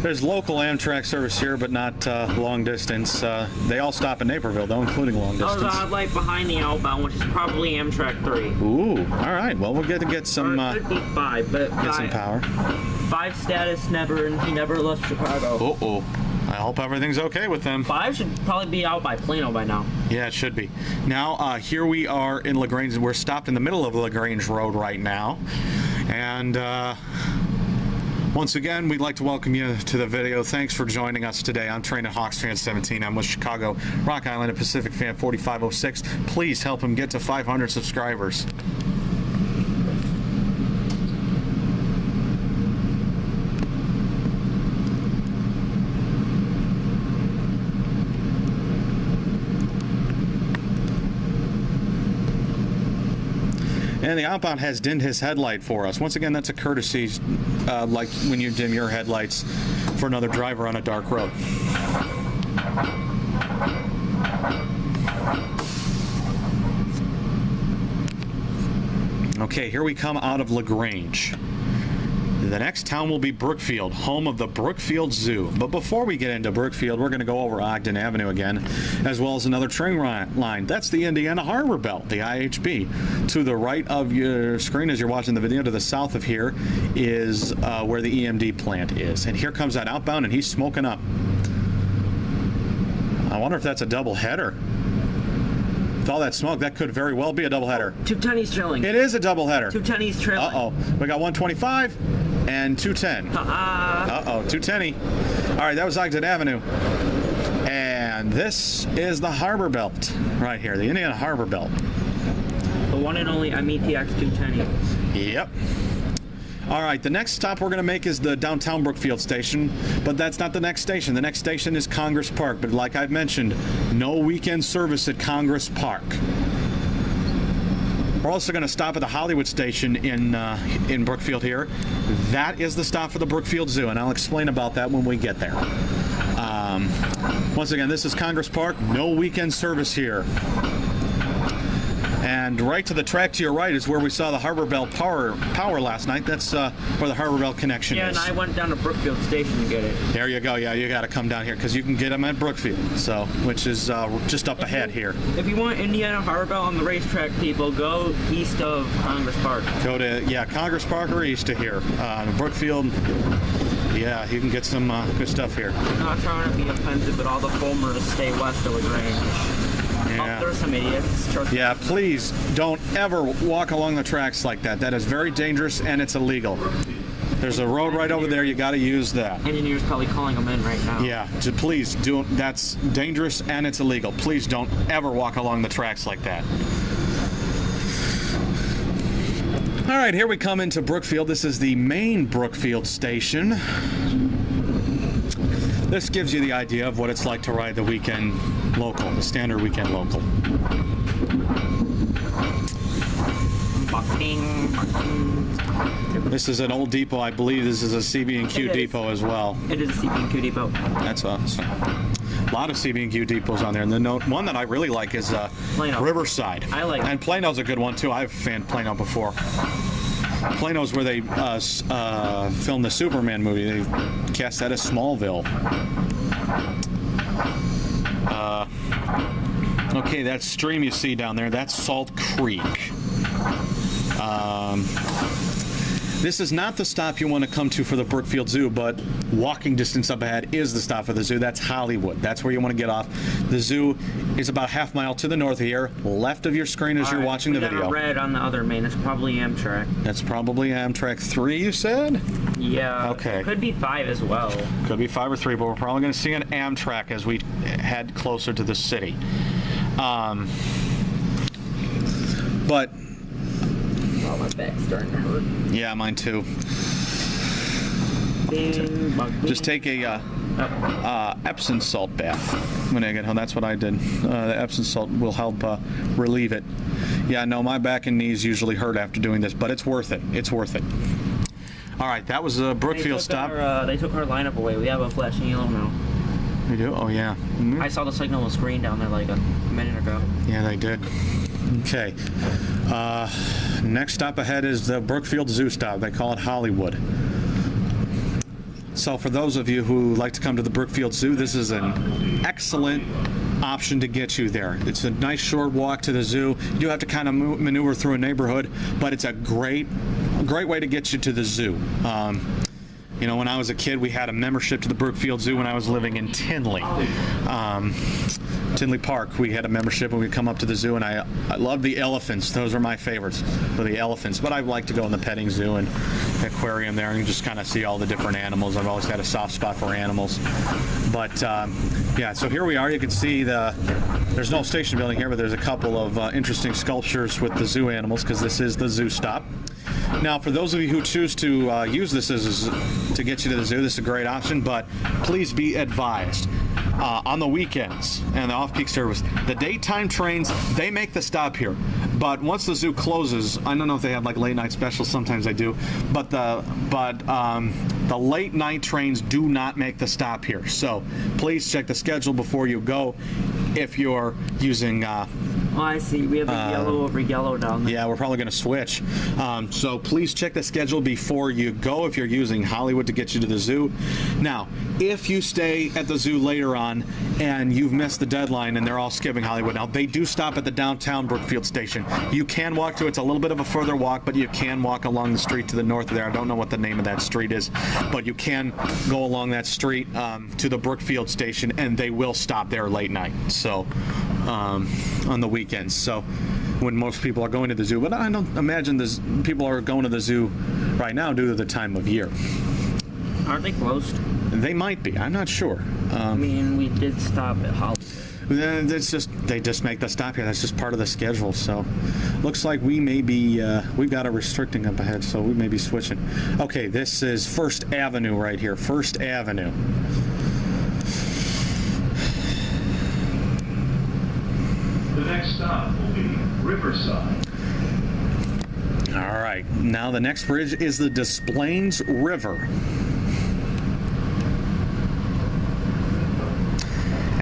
There's local Amtrak service here, but not long distance. They all stop in Naperville, though, including long distance. There's a hot light behind the outbound, which is probably Amtrak 3. Ooh, all right. Well, we'll get some. Or it could be 5, but get some power. 5 status he never left Chicago. Uh-oh. I hope everything's okay with them. 5 should probably be out by Plano by now. Yeah, it should be. Now, here we are in LaGrange. We're stopped in the middle of LaGrange Road right now. And once again, we'd like to welcome you to the video. Thanks for joining us today. I'm training Hawks Fan 17. I'm with Chicago, Rock Island, and Pacific Fan 4506. Please help him get to 500 subscribers. And the outbound has dimmed his headlight for us. Once again, that's a courtesy, like when you dim your headlights for another driver on a dark road. Okay, here we come out of LaGrange. The next town will be Brookfield, home of the Brookfield Zoo. But before we get into Brookfield, we're going to go over Ogden Avenue again, as well as another train line. That's the Indiana Harbor Belt, the IHB. To the right of your screen as you're watching the video, to the south of here, is where the EMD plant is. And here comes that outbound, and he's smoking up. I wonder if that's a double header. With all that smoke, that could very well be a double header. 210 he's trailing. It is a double header. 210 he's trailing. Uh-oh. We got 125 and 210. Uh-oh, 210. All right, that was Ogden Avenue. And this is the Harbor Belt right here, the Indiana Harbor Belt. The one and only METX 210. Yep. All right, the next stop we're going to make is the downtown Brookfield station, but that's not the next station. The next station is Congress Park, but like I've mentioned, no weekend service at Congress Park. We're also going to stop at the Hollywood station in Brookfield here. That is the stop for the Brookfield Zoo, and I'll explain about that when we get there. Once again, this is Congress Park. No weekend service here. And right to the track to your right is where we saw the Harbor Belt power last night. That's where the Harbor Belt connection is. Yeah, and I went down to Brookfield Station to get it. There you go. Yeah, you got to come down here because you can get them at Brookfield, so which is just up ahead here. If you want Indiana Harbor Belt on the racetrack, people, go east of Congress Park. Go to, Congress Park or east of here. Brookfield, yeah, you can get some good stuff here. I'm not trying to be offensive, but all the Fulmers stay west of LaGrange. Yeah. There's some idiots. Yeah, please don't ever walk along the tracks like that. That is very dangerous and it's illegal. There's a road right over there. You got to use that. Engineers probably calling them in right now. Yeah, please do. That's dangerous and it's illegal. Please don't ever walk along the tracks like that. All right, here we come into Brookfield. This is the main Brookfield station. This gives you the idea of what it's like to ride the weekend local, the standard weekend local. This is an old depot. I believe this is a CB&Q depot as well. It is a CB&Q depot. That's awesome. A lot of CB&Q depots on there. And the one that I really like is Plano. Riverside. I like it. And Plano's a good one, too. I've fanned Plano before. Plano's where they filmed the Superman movie. They cast that as Smallville. Okay, that stream you see down there, that's Salt Creek. This is not the stop you want to come to for the Brookfield Zoo, but walking distance up ahead is the stop for the zoo. That's Hollywood. That's where you want to get off. The zoo is about a half mile to the north of here, left of your screen as you're watching the video. We got a red on the other main. It's probably Amtrak. That's probably Amtrak 3, you said? Yeah. Okay. Could be 5 as well. Could be 5 or 3, but we're probably going to see an Amtrak as we head closer to the city. But Oh, my back's starting to hurt. yeah, mine too. Just take a Epsom salt bath when I get home. That's what I did. The Epsom salt will help relieve it. Yeah, no, my back and knees usually hurt after doing this, but it's worth it. It's worth it. All right, that was a Brookfield stop. They took our lineup away. We have a flashing yellow now. We do? Oh, yeah. Mm-hmm. I saw the signal was green down there like a minute ago. Yeah, they did. Okay. Next stop ahead is the Brookfield Zoo stop. They call it Hollywood. So for those of you who like to come to the Brookfield Zoo, this is an excellent option to get you there. It's a nice short walk to the zoo. You do have to kind of maneuver through a neighborhood, but it's a great way to get you to the zoo. You know, when I was a kid, we had a membership to the Brookfield Zoo when I was living in Tinley. Tinley Park, we had a membership and we'd come up to the zoo, and I love the elephants. Those are my favorites, for the elephants. But I like to go in the petting zoo and aquarium there and just kind of see all the different animals. I've always had a soft spot for animals. But yeah, so here we are. You can see there's no station building here, but there's a couple of interesting sculptures with the zoo animals, because this is the zoo stop. Now, for those of you who choose to use this to get you to the zoo, this is a great option, but please be advised. On the weekends and the off-peak service, the daytime trains, they make the stop here. But once the zoo closes, I don't know if they have like late night specials, sometimes they do, but the late night trains do not make the stop here. So please check the schedule before you go if you're using Oh, I see. We have a yellow over yellow down there. yeah, we're probably going to switch. So please check the schedule before you go if you're using Hollywood to get you to the zoo. Now, if you stay at the zoo later on and you've missed the deadline and they're all skipping Hollywood, now they do stop at the downtown Brookfield station. You can walk to it. It's a little bit of a further walk, but you can walk along the street to the north of there. I don't know what the name of that street is, but you can go along that street to the Brookfield station, and they will stop there late night. So on the weekends. So when most people are going to the zoo, but I don't imagine people are going to the zoo right now due to the time of year. Aren't they closed? They might be. I'm not sure. I mean, we did stop at Hollywood. They just make the stop here. That's just part of the schedule. So looks like we may be we've got a restricting up ahead, so we may be switching. Okay, this is First Avenue right here. First Avenue. The next stop will be Riverside. All right. Now the next bridge is the Des Plaines River.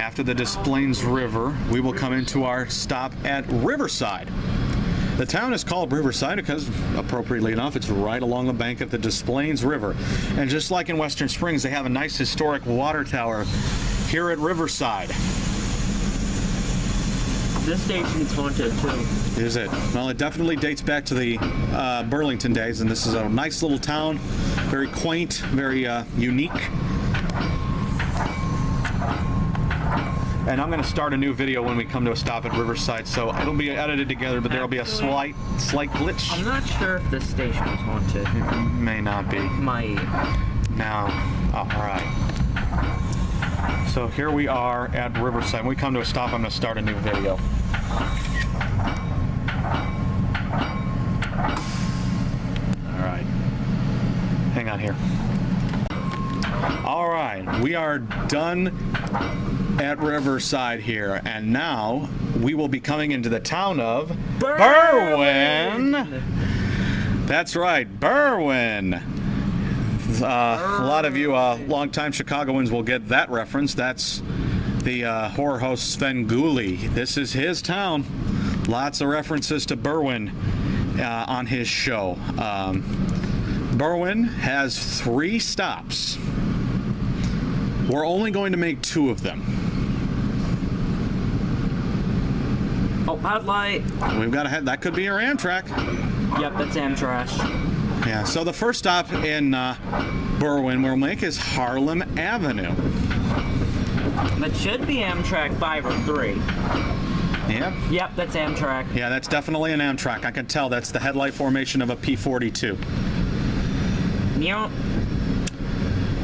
After the Des Plaines River, we will come into our stop at Riverside. The town is called Riverside because, appropriately enough, it's right along the bank of the Des Plaines River. And just like in Western Springs, they have a nice historic water tower here at Riverside. This station's haunted too. Is it? Well, it definitely dates back to the Burlington days, and this is a nice little town, very quaint, very unique. And I'm going to start a new video when we come to a stop at Riverside, so it'll be edited together, but there'll be a slight glitch. I'm not sure if this station is haunted. May not be. Might. Now, all right. So here we are at Riverside. When we come to a stop, I'm going to start a new video. All right. Hang on here. All right. We are done at Riverside here, and now we will be coming into the town of Berwyn. That's right, Berwyn. A lot of you longtime Chicagoans will get that reference. That's the horror host Sven Gulli. This is his town. Lots of references to Berwyn on his show. Berwyn has 3 stops. We're only going to make 2 of them. Oh, bad light. We've got to head. That could be our Amtrak. Yep, that's Amtrash. Yeah, so the first stop in Berwyn we'll make is Harlem Avenue. That should be Amtrak 5 or 3. Yep. Yep, that's Amtrak. Yeah, that's definitely an Amtrak. I can tell that's the headlight formation of a P-42. Yep.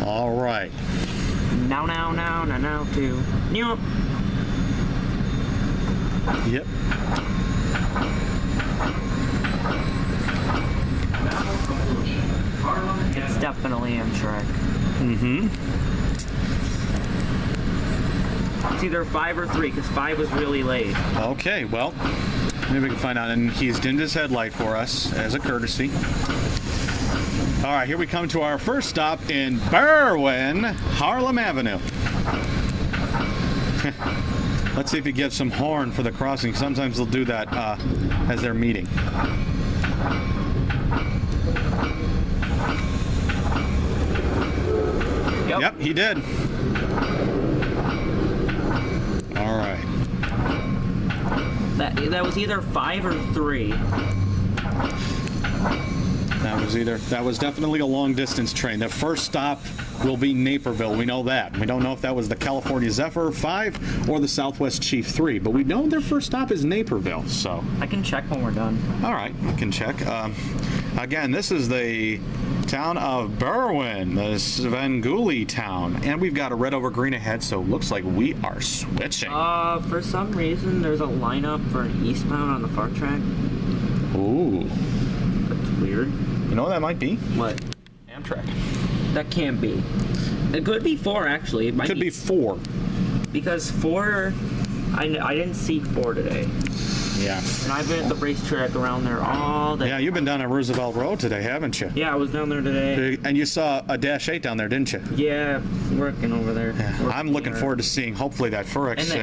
All right. Now, too. Yep. Yep. It's definitely Amtrak. Mm-hmm. It's either 5 or 3, because 5 was really late. Okay, well, maybe we can find out. And he's dimmed his headlight for us as a courtesy. All right, here we come to our first stop in Berwyn, Harlem Avenue. Let's see if he gives some horn for the crossing. Sometimes they'll do that as they're meeting. Yep, he did. All right. That was either 5 or 3. That was definitely a long distance train. The first stop will be Naperville. We know that. We don't know if that was the California Zephyr 5 or the Southwest Chief 3, but we know their first stop is Naperville. So I can check when we're done. All right, we can check. Again, this is the town of Berwyn, the Svengoolie town, and we've got a red over green ahead, so it looks like we are switching. For some reason, there's a lineup for an eastbound on the far track. Ooh. That's weird. You know what that might be? What? Amtrak. That can't be. It could be 4, actually. It might Could be 4. Because 4, I didn't see 4 today. Yeah. And I've been at the racetrack around there all day. Yeah, you've been down at Roosevelt Road today, haven't you? Yeah, I was down there today. And you saw a Dash 8 down there, didn't you? Yeah, working over there. Yeah. I'm looking forward to seeing, hopefully, that Furex is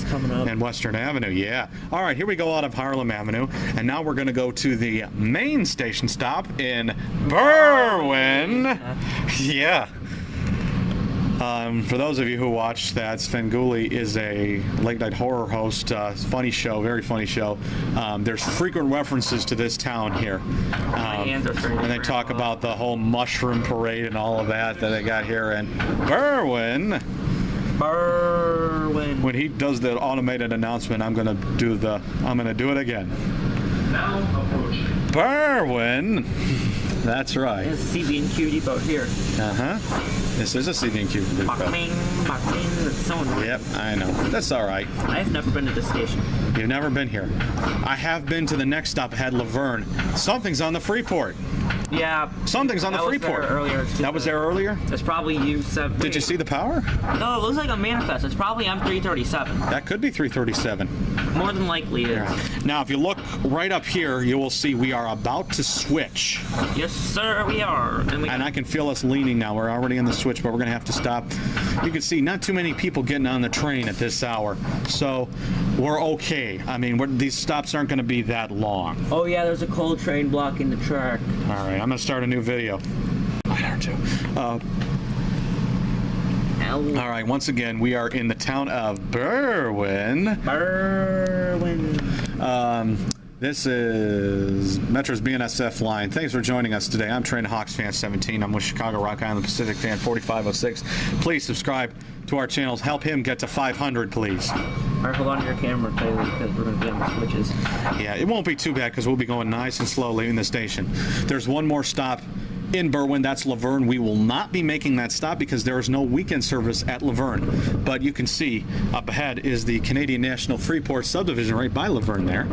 coming up. in Western Avenue. Yeah. All right, here we go out of Harlem Avenue, and now we're going to go to the main station stop in Berwyn. Yeah. For those of you who watched that, Svengoolie is a late night horror host. Funny show, very funny show. There's frequent references to this town here. And they talk about the whole mushroom parade and all of that they got here in Berwyn. When he does the automated announcement, I'm gonna do it again. Now approaching. Berwyn. That's right. There's a CB&Q depot here. Uh-huh. This is a CB&Q depot. That's so annoying. Yep, I know. That's all right. I've never been to this station. You've never been here. I have been to the next stop ahead, Laverne. Something's on the Freeport. Yeah. Something's on the Freeport. That was there earlier. That was there earlier? It's probably U7. Did you see the power? No, it looks like a manifest. It's probably M337. That could be 337. More than likely it is. Right. Now, if you look right up here, you will see we are about to switch. Yes, sir, we are. And I can feel us leaning now. We're already in the switch, but we're going to have to stop. You can see not too many people getting on the train at this hour. So we're okay. I mean, these stops aren't going to be that long. Oh, yeah, there's a coal train blocking the track. All right, I'm going to start a new video. I are too. All right, once again, we are in the town of Berwyn. This is Metra's BNSF line. Thanks for joining us today. I'm Train Hawks Fan 17. I'm with Chicago Rock Island Pacific Fan 4506. Please subscribe to our channels. Help him get to 500, please. All right, hold on to your camera, Taylor, because we're going to be on the switches. Yeah, it won't be too bad because we'll be going nice and slow leaving the station. There's one more stop in Berwyn, that's Laverne. We will not be making that stop because there is no weekend service at Laverne. But you can see up ahead is the Canadian National Freeport subdivision right by Laverne there.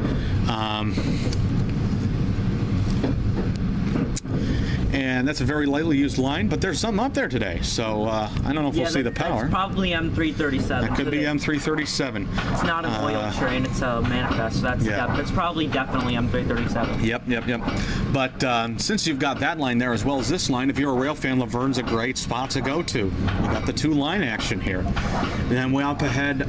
And that's a very lightly used line, but there's some up there today. So I don't know if we'll see the power. That's probably M337. That could be M337. It's not an oil train, it's a manifest. So that's probably definitely M337. Yep. But since you've got that line there as well as this line, if you're a rail fan, Laverne's a great spot to go to. You got the 2-line action here. And then way up ahead.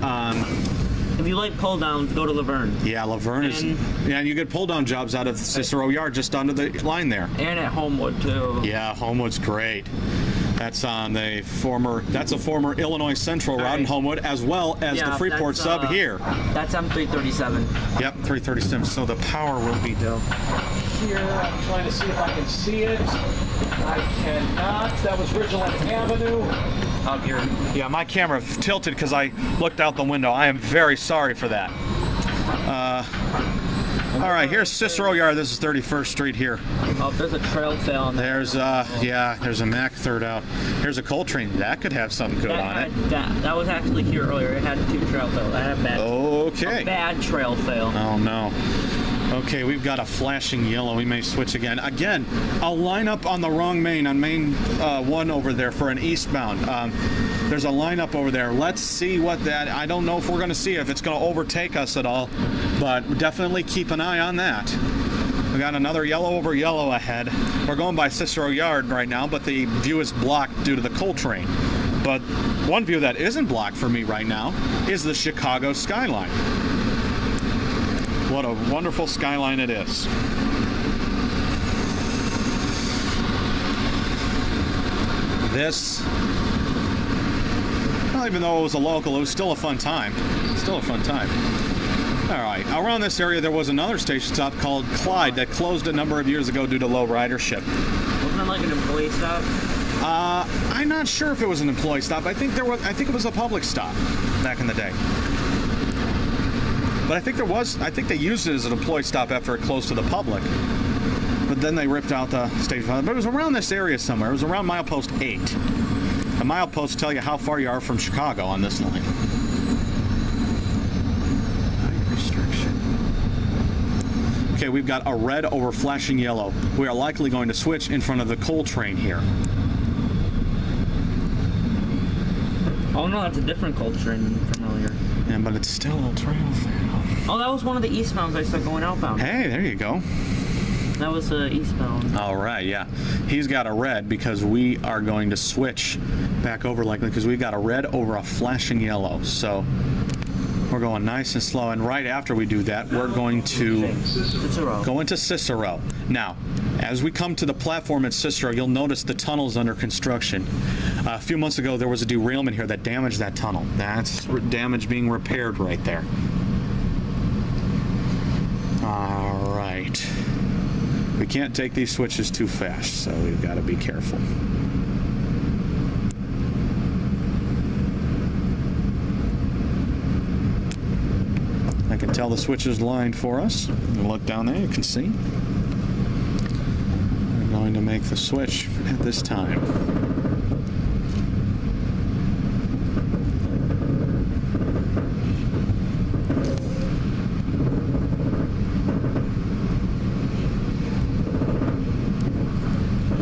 If you like pull downs, go to Laverne. Yeah, Laverne is. Yeah, and you get pull down jobs out of Cicero Yard just under the line there. And at Homewood too. Yeah, Homewood's great. That's on the former. That's a former Illinois Central route in Homewood, as well as the Freeport sub here. That's M337. Yep, 337. So the power will be down here. I'm trying to see if I can see it. I cannot. That was Ridgeland Avenue. Up here. Yeah, my camera tilted because I looked out the window. I am very sorry for that. All right, here's Cicero Yard. This is 31st Street here. Oh, there's a trail sail on there. There's there's a Mack third out. Here's a coal train. That could have something good on it. That was actually here earlier. It had 2 trail sails. That had a bad trail sail. Oh no. Okay, we've got a flashing yellow. We may switch again. Again, I'll line up on the wrong main, on main 1 over there for an eastbound. There's a lineup over there. Let's see what that, I don't know if we're going to see if it's going to overtake us at all, but definitely keep an eye on that. We got another yellow over yellow ahead. We're going by Cicero Yard right now, but the view is blocked due to the coal train. But one view that isn't blocked for me right now is the Chicago skyline. What a wonderful skyline it is. This, well, even though it was a local, it was still a fun time. Still a fun time. All right, around this area there was another station stop called Clyde that closed a number of years ago due to low ridership. Wasn't it like an employee stop? I'm not sure if it was an employee stop. I think it was a public stop back in the day. But I think they used it as an employee stop after it closed to the public. But then they ripped out the station. But it was around this area somewhere. It was around milepost 8. The mileposts tell you how far you are from Chicago on this line. Restriction. Okay, we've got a red over flashing yellow. We are likely going to switch in front of the coal train here. Oh no, that's a different coal train from earlier. Yeah, but it's still a trail. Oh, that was one of the eastbounds I saw going outbound. Hey, there you go. That was eastbound. All right, yeah. He's got a red because we are going to switch back over likely because we've got a red over a flashing yellow. So we're going nice and slow. And right after we do that, we're going to go into Cicero. Now, as we come to the platform at Cicero, you'll notice the tunnel's under construction. A few months ago, there was a derailment here that damaged that tunnel. That's damage being repaired right there. All right. We can't take these switches too fast, so we've got to be careful. I can tell the switch is lined for us. You look down there, you can see. We're going to make the switch at this time.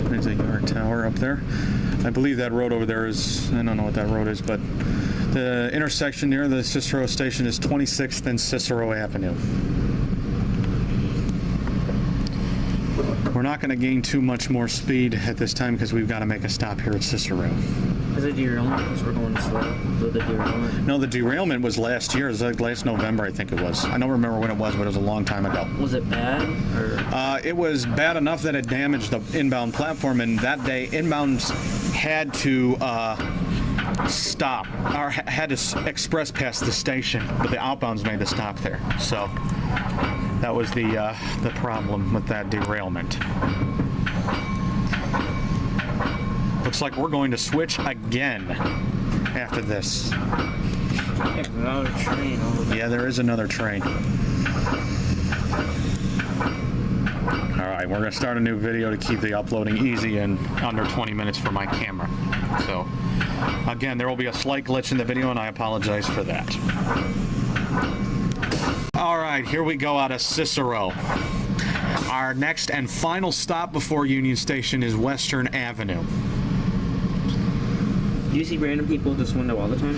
There's a yard tower up there. I believe that road over there is, I don't know what that road is, but the intersection near the Cicero station is 26th and Cicero Avenue. We're not going to gain too much more speed at this time because we've got to make a stop here at Cicero. Is it derailment because we're going slow? The derailment? No, the derailment was last year. It was like last November, I think it was. I don't remember when it was, but it was a long time ago. Was it bad? Or? It was bad enough that it damaged the inbound platform, and that day inbounds had to stop, or had to express past the station, but the outbounds made the stop there. So that was the problem with that derailment. Looks like we're going to switch again after this. Another train over there. Yeah, there is another train. All right, we're going to start a new video to keep the uploading easy and under 20 minutes for my camera. So, again, there will be a slight glitch in the video, and I apologize for that. All right, here we go out of Cicero. Our next and final stop before Union Station is Western Avenue. Do you see random people at this window all the time?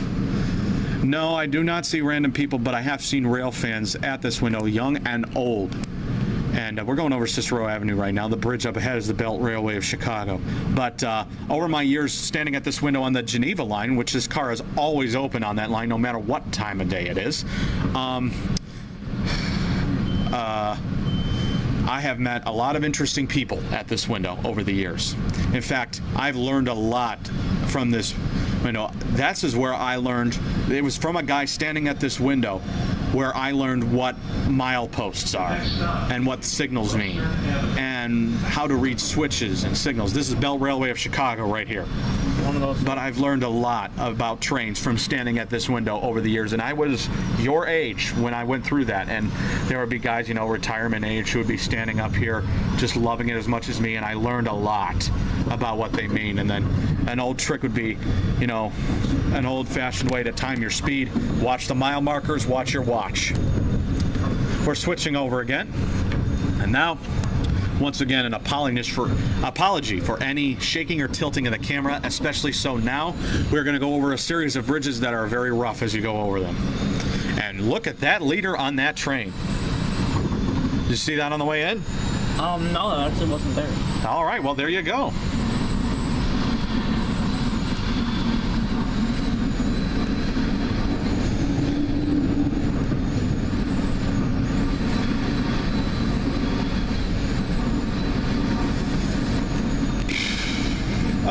No, I do not see random people, but I have seen rail fans at this window, young and old. And we're going over Cicero Avenue right now. The bridge up ahead is the Belt Railway of Chicago. But over my years standing at this window on the Geneva line, which this car is always open on that line, no matter what time of day it is, I have met a lot of interesting people at this window over the years. In fact, I've learned a lot from this window. This is where I learned, it was from a guy standing at this window where I learned what mileposts are and what signals mean and how to read switches and signals. This is Belt Railway of Chicago right here. One of those. But I've learned a lot about trains from standing at this window over the years, and I was your age when I went through that, and there would be guys, you know, retirement age, who would be standing up here just loving it as much as me, and I learned a lot about what they mean. And then an old trick would be, you know, an old-fashioned way to time your speed: watch the mile markers, watch your watch. We're switching over again, and now, once again, an apology for any shaking or tilting of the camera, especially so now. We're going to go over a series of bridges that are very rough as you go over them. And look at that leader on that train. Did you see that on the way in? No, that actually wasn't there. All right, well, there you go.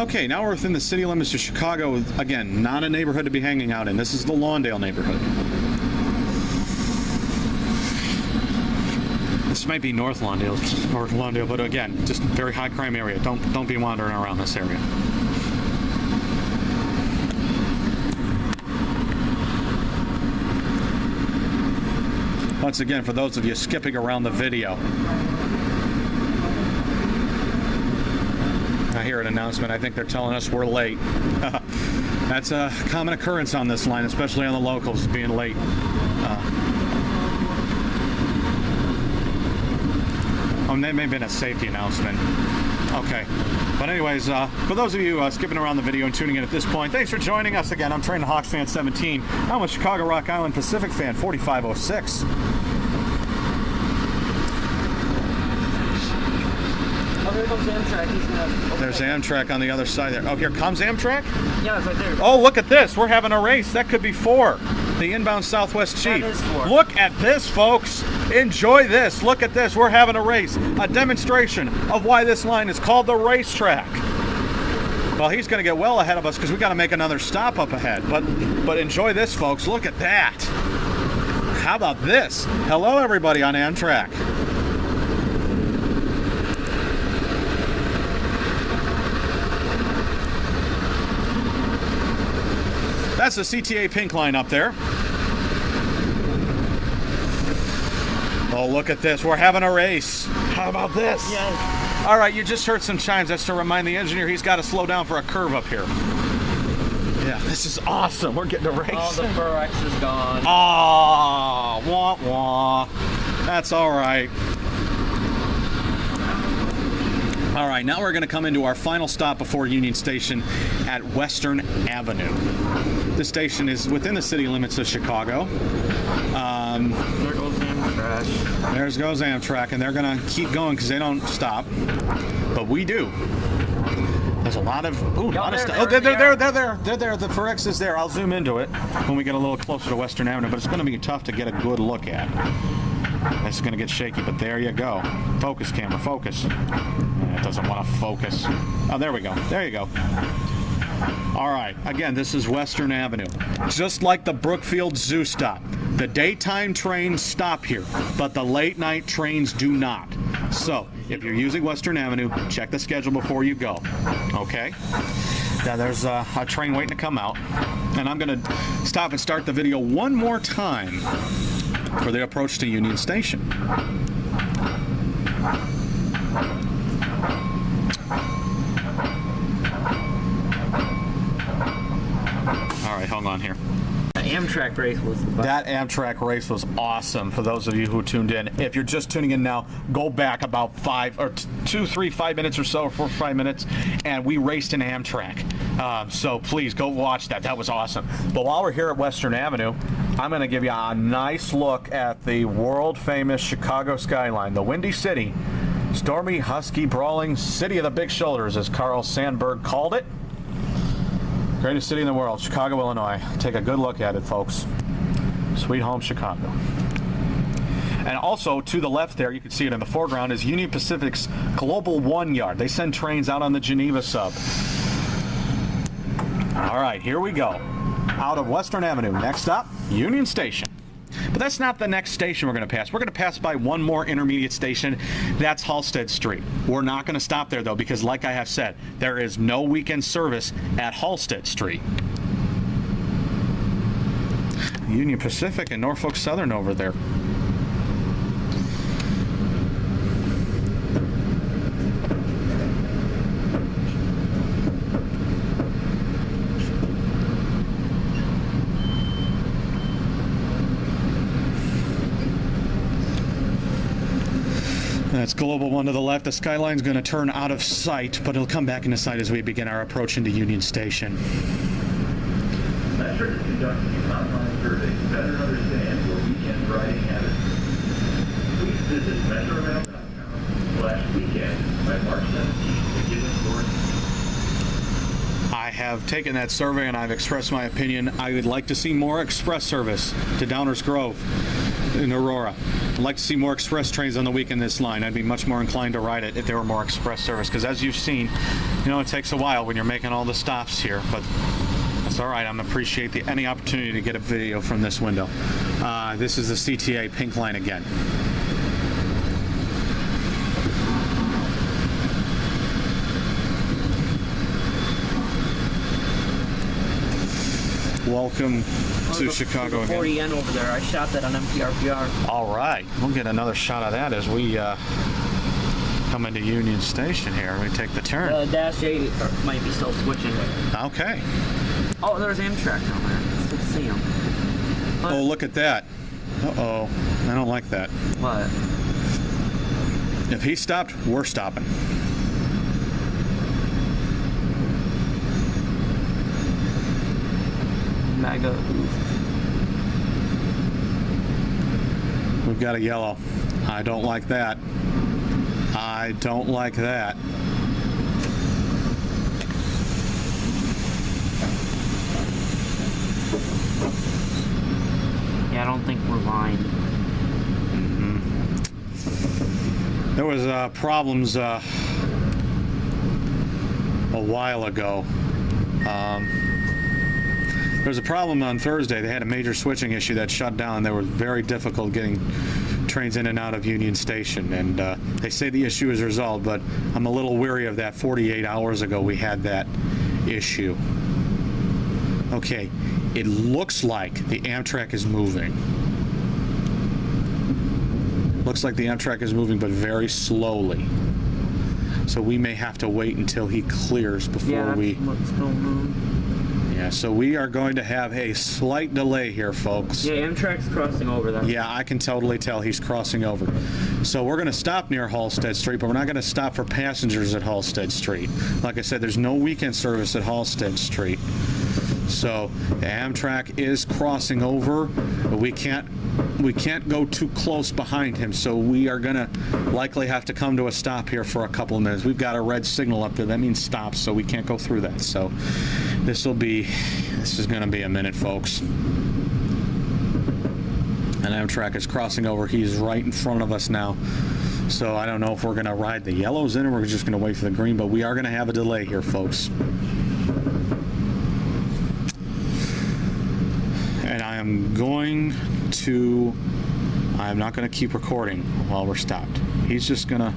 Okay, now we're within the city limits of Chicago. Again, not a neighborhood to be hanging out in. This is the Lawndale neighborhood. This might be North Lawndale, or Lawndale, but again, just very high crime area. Don't be wandering around this area. Once again, for those of you skipping around the video, I hear an announcement. I think they're telling us we're late. That's a common occurrence on this line, especially on the locals, being late. Oh, that may have been a safety announcement. Okay. But anyways, for those of you skipping around the video and tuning in at this point, thanks for joining us again. I'm Train Hawks Fan 17. I'm a Chicago Rock Island Pacific Fan 4506. Oh, here comes Amtrak. There's Amtrak on the other side there. Oh, here comes Amtrak? Yeah, it's right there. Oh, look at this. We're having a race. That could be 4. The inbound Southwest Chief. That is 4. Look at this, folks. Enjoy this. Look at this. We're having a race. A demonstration of why this line is called the racetrack. Well, he's going to get well ahead of us because we got to make another stop up ahead. But enjoy this, folks. Look at that. How about this? Hello, everybody on Amtrak. That's the CTA pink line up there. Oh, look at this. We're having a race. How about this? Yes. All right, you just heard some chimes. That's to remind the engineer he's got to slow down for a curve up here. Yeah, this is awesome. We're getting a race. Oh, the Fur X is gone. Oh, wah, wah. That's all right. All right, now we're going to come into our final stop before Union Station at Western Avenue. This station is within the city limits of Chicago. There goes Amtrak. There goes Amtrak, and they're going to keep going because they don't stop. But we do. There's a lot of, a lot of stuff. Oh, they're there. The Forex is there. I'll zoom into it when we get a little closer to Western Avenue, but it's going to be tough to get a good look at. It's going to get shaky, but there you go. Focus, camera, focus. It doesn't want to focus. Oh, there we go. There you go. All right. Again, this is Western Avenue. Just like the Brookfield Zoo stop. The daytime trains stop here, but the late night trains do not. So, if you're using Western Avenue, check the schedule before you go. Okay? Now, there's a train waiting to come out. And I'm going to stop and start the video one more time for the approach to Union Station. All right, hold on here. The Amtrak race was the best. That Amtrak race was awesome for those of you who tuned in. If you're just tuning in now, go back about 5 minutes or so, 4 or 5 minutes, and we raced in Amtrak. So please go watch that. That was awesome. But while we're here at Western Avenue, I'm going to give you a nice look at the world-famous Chicago skyline, the Windy City, stormy, husky, brawling city of the big shoulders, as Carl Sandburg called it. Greatest city in the world, Chicago, Illinois. Take a good look at it, folks. Sweet home, Chicago. And also, to the left there, you can see it in the foreground, is Union Pacific's Global One Yard. They send trains out on the Geneva sub. All right, here we go. Out of Western Avenue. Next up, Union Station. But that's not the next station we're going to pass. We're going to pass by one more intermediate station. That's Halsted Street. We're not going to stop there, though, because like I have said, there is no weekend service at Halsted Street. Union Pacific and Norfolk Southern over there. That's Global One to the left. The skyline's going to turn out of sight, but it'll come back into sight as we begin our approach into Union Station. Metra is conducting an online survey to better understand your weekend riding habits. Please visit metrorail.com/weekend by March 17th to get informed. I have taken that survey and I've expressed my opinion. I would like to see more express service to Downers Grove. in Aurora. I'd like to see more express trains on the week in this line. I'd be much more inclined to ride it if there were more express service, because as you've seen, you know, it takes a while when you're making all the stops here, but that's all right. I'm appreciate any opportunity to get a video from this window. This is the CTA pink line again. Welcome to Chicago again. 40 yen over there. I shot that on MPRPR. All right, we'll get another shot of that as we come into Union Station here. We take the turn. The Dash 8 might be still switching. Okay. Oh, there's Amtrak down there. It's good to see him. But, Oh, look at that. Uh-oh. I don't like that. what? If he stopped, we're stopping. Mega. We've got a yellow. I don't like that. I don't like that. Yeah, I don't think we're lined. There was problems a while ago. There was a problem on Thursday. They had a major switching issue that shut down. They were very difficult getting trains in and out of Union Station, and they say the issue is resolved, but I'm a little weary of that. 48 hours ago we had that issue. Okay, it looks like the Amtrak is moving. Looks like the Amtrak is moving, but very slowly. So we may have to wait until he clears before we... what's going on. Yeah, so we are going to have a slight delay here, folks. Yeah, Amtrak's crossing over there. Yeah, I can totally tell he's crossing over. So we're going to stop near Halstead Street, but we're not going to stop for passengers at Halstead Street. Like I said, there's no weekend service at Halstead Street. So the Amtrak is crossing over, but we can't go too close behind him, so we are going to likely have to come to a stop here for a couple of minutes. We've got a red signal up there. That means stop, so we can't go through that. So this is going to be a minute, folks. And Amtrak is crossing over. He's right in front of us now. So I don't know if we're going to ride the yellows in or we're just going to wait for the green, but we are going to have a delay here, folks. And I'm not going to keep recording while we're stopped. He's just going to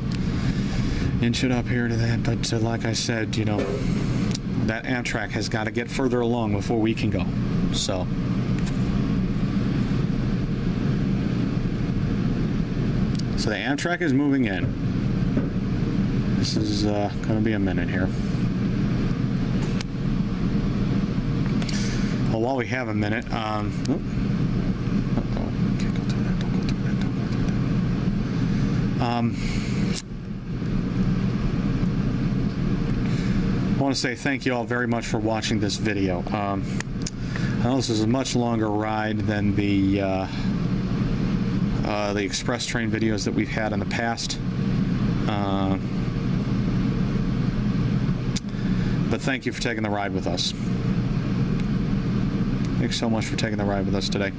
inch it up here to that. But like I said, you know, that Amtrak has got to get further along before we can go. So the Amtrak is moving in. This is going to be a minute here. Well, while we have a minute, I want to say thank you all very much for watching this video. I know this is a much longer ride than the express train videos that we've had in the past. But thank you for taking the ride with us. Thanks so much for taking the ride with us today.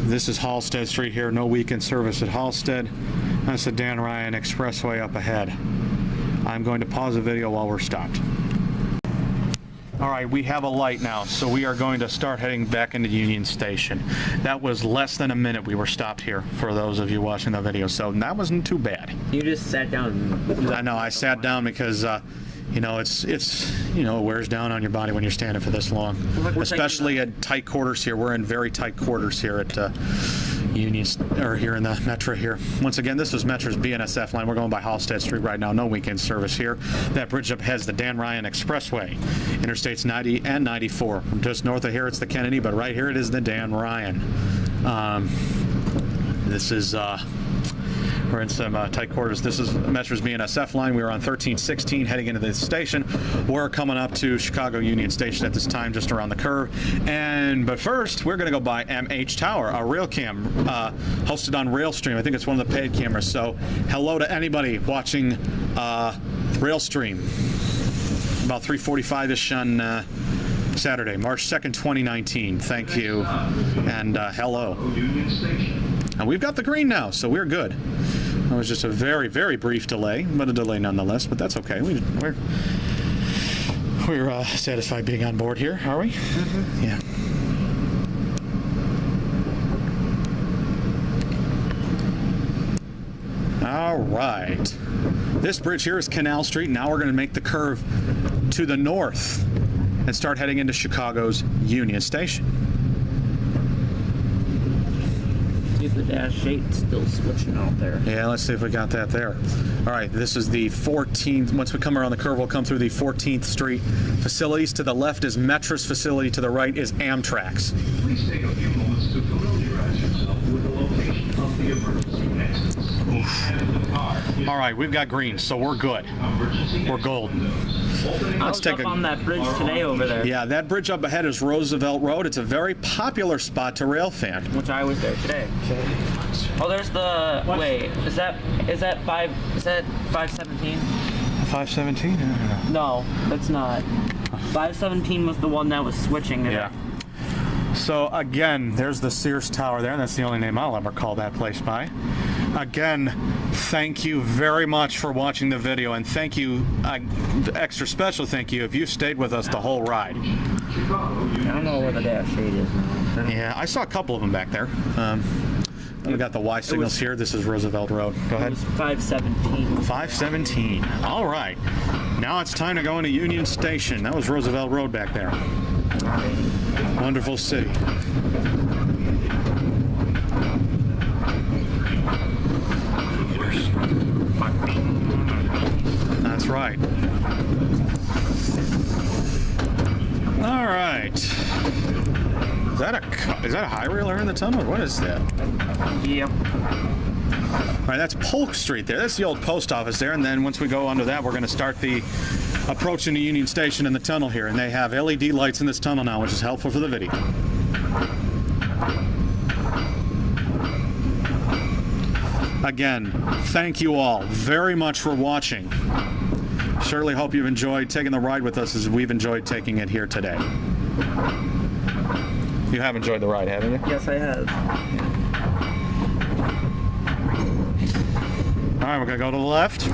This is Halstead Street here. No weekend service at Halstead. That's the Dan Ryan Expressway up ahead. I'm going to pause the video while we're stopped. All right, we have a light now, so we are going to start heading back into Union Station. That was less than a minute we were stopped here, for those of you watching the video, so that wasn't too bad. You just sat down. I know, I sat down because you know, it's you know, it wears down on your body when you're standing for this long, especially at tight quarters here. We're in very tight quarters here at Union, or here in the Metra here. Once again, this is Metra's BNSF line. We're going by Halstead Street right now. No weekend service here. That bridge up ahead is the Dan Ryan Expressway, Interstates 90 and 94. Just north of here, it's the Kennedy, but right here it is the Dan Ryan. This is we're in some tight quarters. This is Metra's BNSF line. We are on 1316 heading into the station. We're coming up to Chicago Union Station at this time, just around the curve. But first, we're going to go by MH Tower, a rail cam hosted on Railstream. I think it's one of the paid cameras. So hello to anybody watching Railstream. About 3:45-ish on Saturday, March 2nd, 2019. Thank you, and hello. Union Station. And we've got the green now, so we're good. It was just a very, very brief delay, but a delay nonetheless, but that's okay. We're satisfied being on board here, are we? Mm-hmm. Yeah. All right. This bridge here is Canal Street. Now we're going to make the curve to the north and start heading into Chicago's Union Station. See if the dash 8's still switching out there. Yeah, let's see if we got that there. All right, this is the 14th. Once we come around the curve, we'll come through the 14th Street facilities. To the left is Metra's facility. To the right is Amtrak's. Please take a few moments to familiarize yourself with the location of the emergency exits. All right, we've got green, so we're good. We're golden. Let's take on that bridge today over there. Yeah, that bridge up ahead is Roosevelt Road. It's a very popular spot to rail fan. Which I was there today. Oh, there's the wait. Is that 517? 517? I don't know. No, that's not. 517 was the one that was switching today. Yeah. So again, there's the Sears Tower there, and that's the only name I'll ever call that place by. Again, thank you very much for watching the video, and thank you, extra special thank you if you stayed with us the whole ride. I don't know where the dash 8 is now. Yeah, I saw a couple of them back there. We got the Y signals here. This is Roosevelt Road. Go ahead. It was 517. 517. All right. Now it's time to go into Union Station. That was Roosevelt Road back there. Wonderful city. That's right. All right. Is that a high railer in the tunnel? What is that? Yep. All right, that's Polk Street there. That's the old post office there. And then once we go under that, we're going to start the approach into Union Station in the tunnel here. And they have LED lights in this tunnel now, which is helpful for the video. Again, thank you all very much for watching. Certainly hope you've enjoyed taking the ride with us as we've enjoyed taking it here today. You have enjoyed the ride, haven't you? Yes, I have. All right, we're going to go to the left.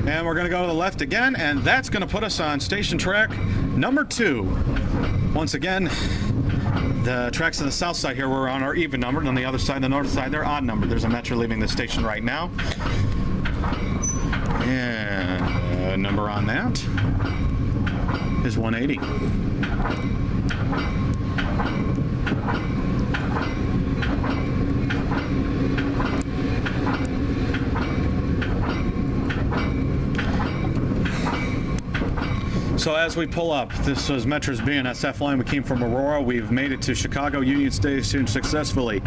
And we're going to go to the left again, and that's going to put us on station track number 2. Once again, the tracks on the south side here were on our even number, and on the other side, the north side, they're odd numbered. There's a Metro leaving the station right now. And the number on that is 180. So as we pull up, this was Metra's BNSF line. We came from Aurora. We've made it to Chicago Union Station successfully.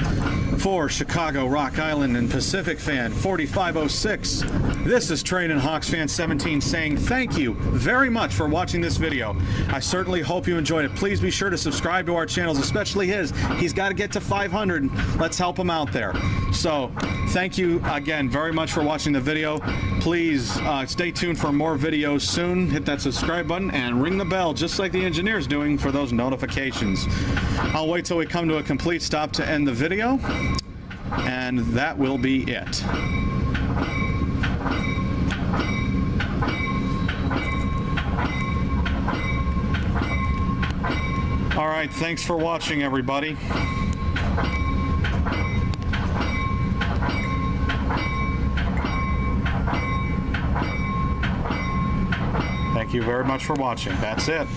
For Chicago, Rock Island, and Pacific Fan 4506, this is Train and Hawks Fan 17 saying thank you very much for watching this video. I certainly hope you enjoyed it. Please be sure to subscribe to our channels, especially his. He's got to get to 500. Let's help him out there. So thank you again very much for watching the video. Please stay tuned for more videos soon. Hit that subscribe button and ring the bell just like the engineer's doing for those notifications. I'll wait till we come to a complete stop to end the video, and that will be it. All right, thanks for watching, everybody. Thank you very much for watching. That's it.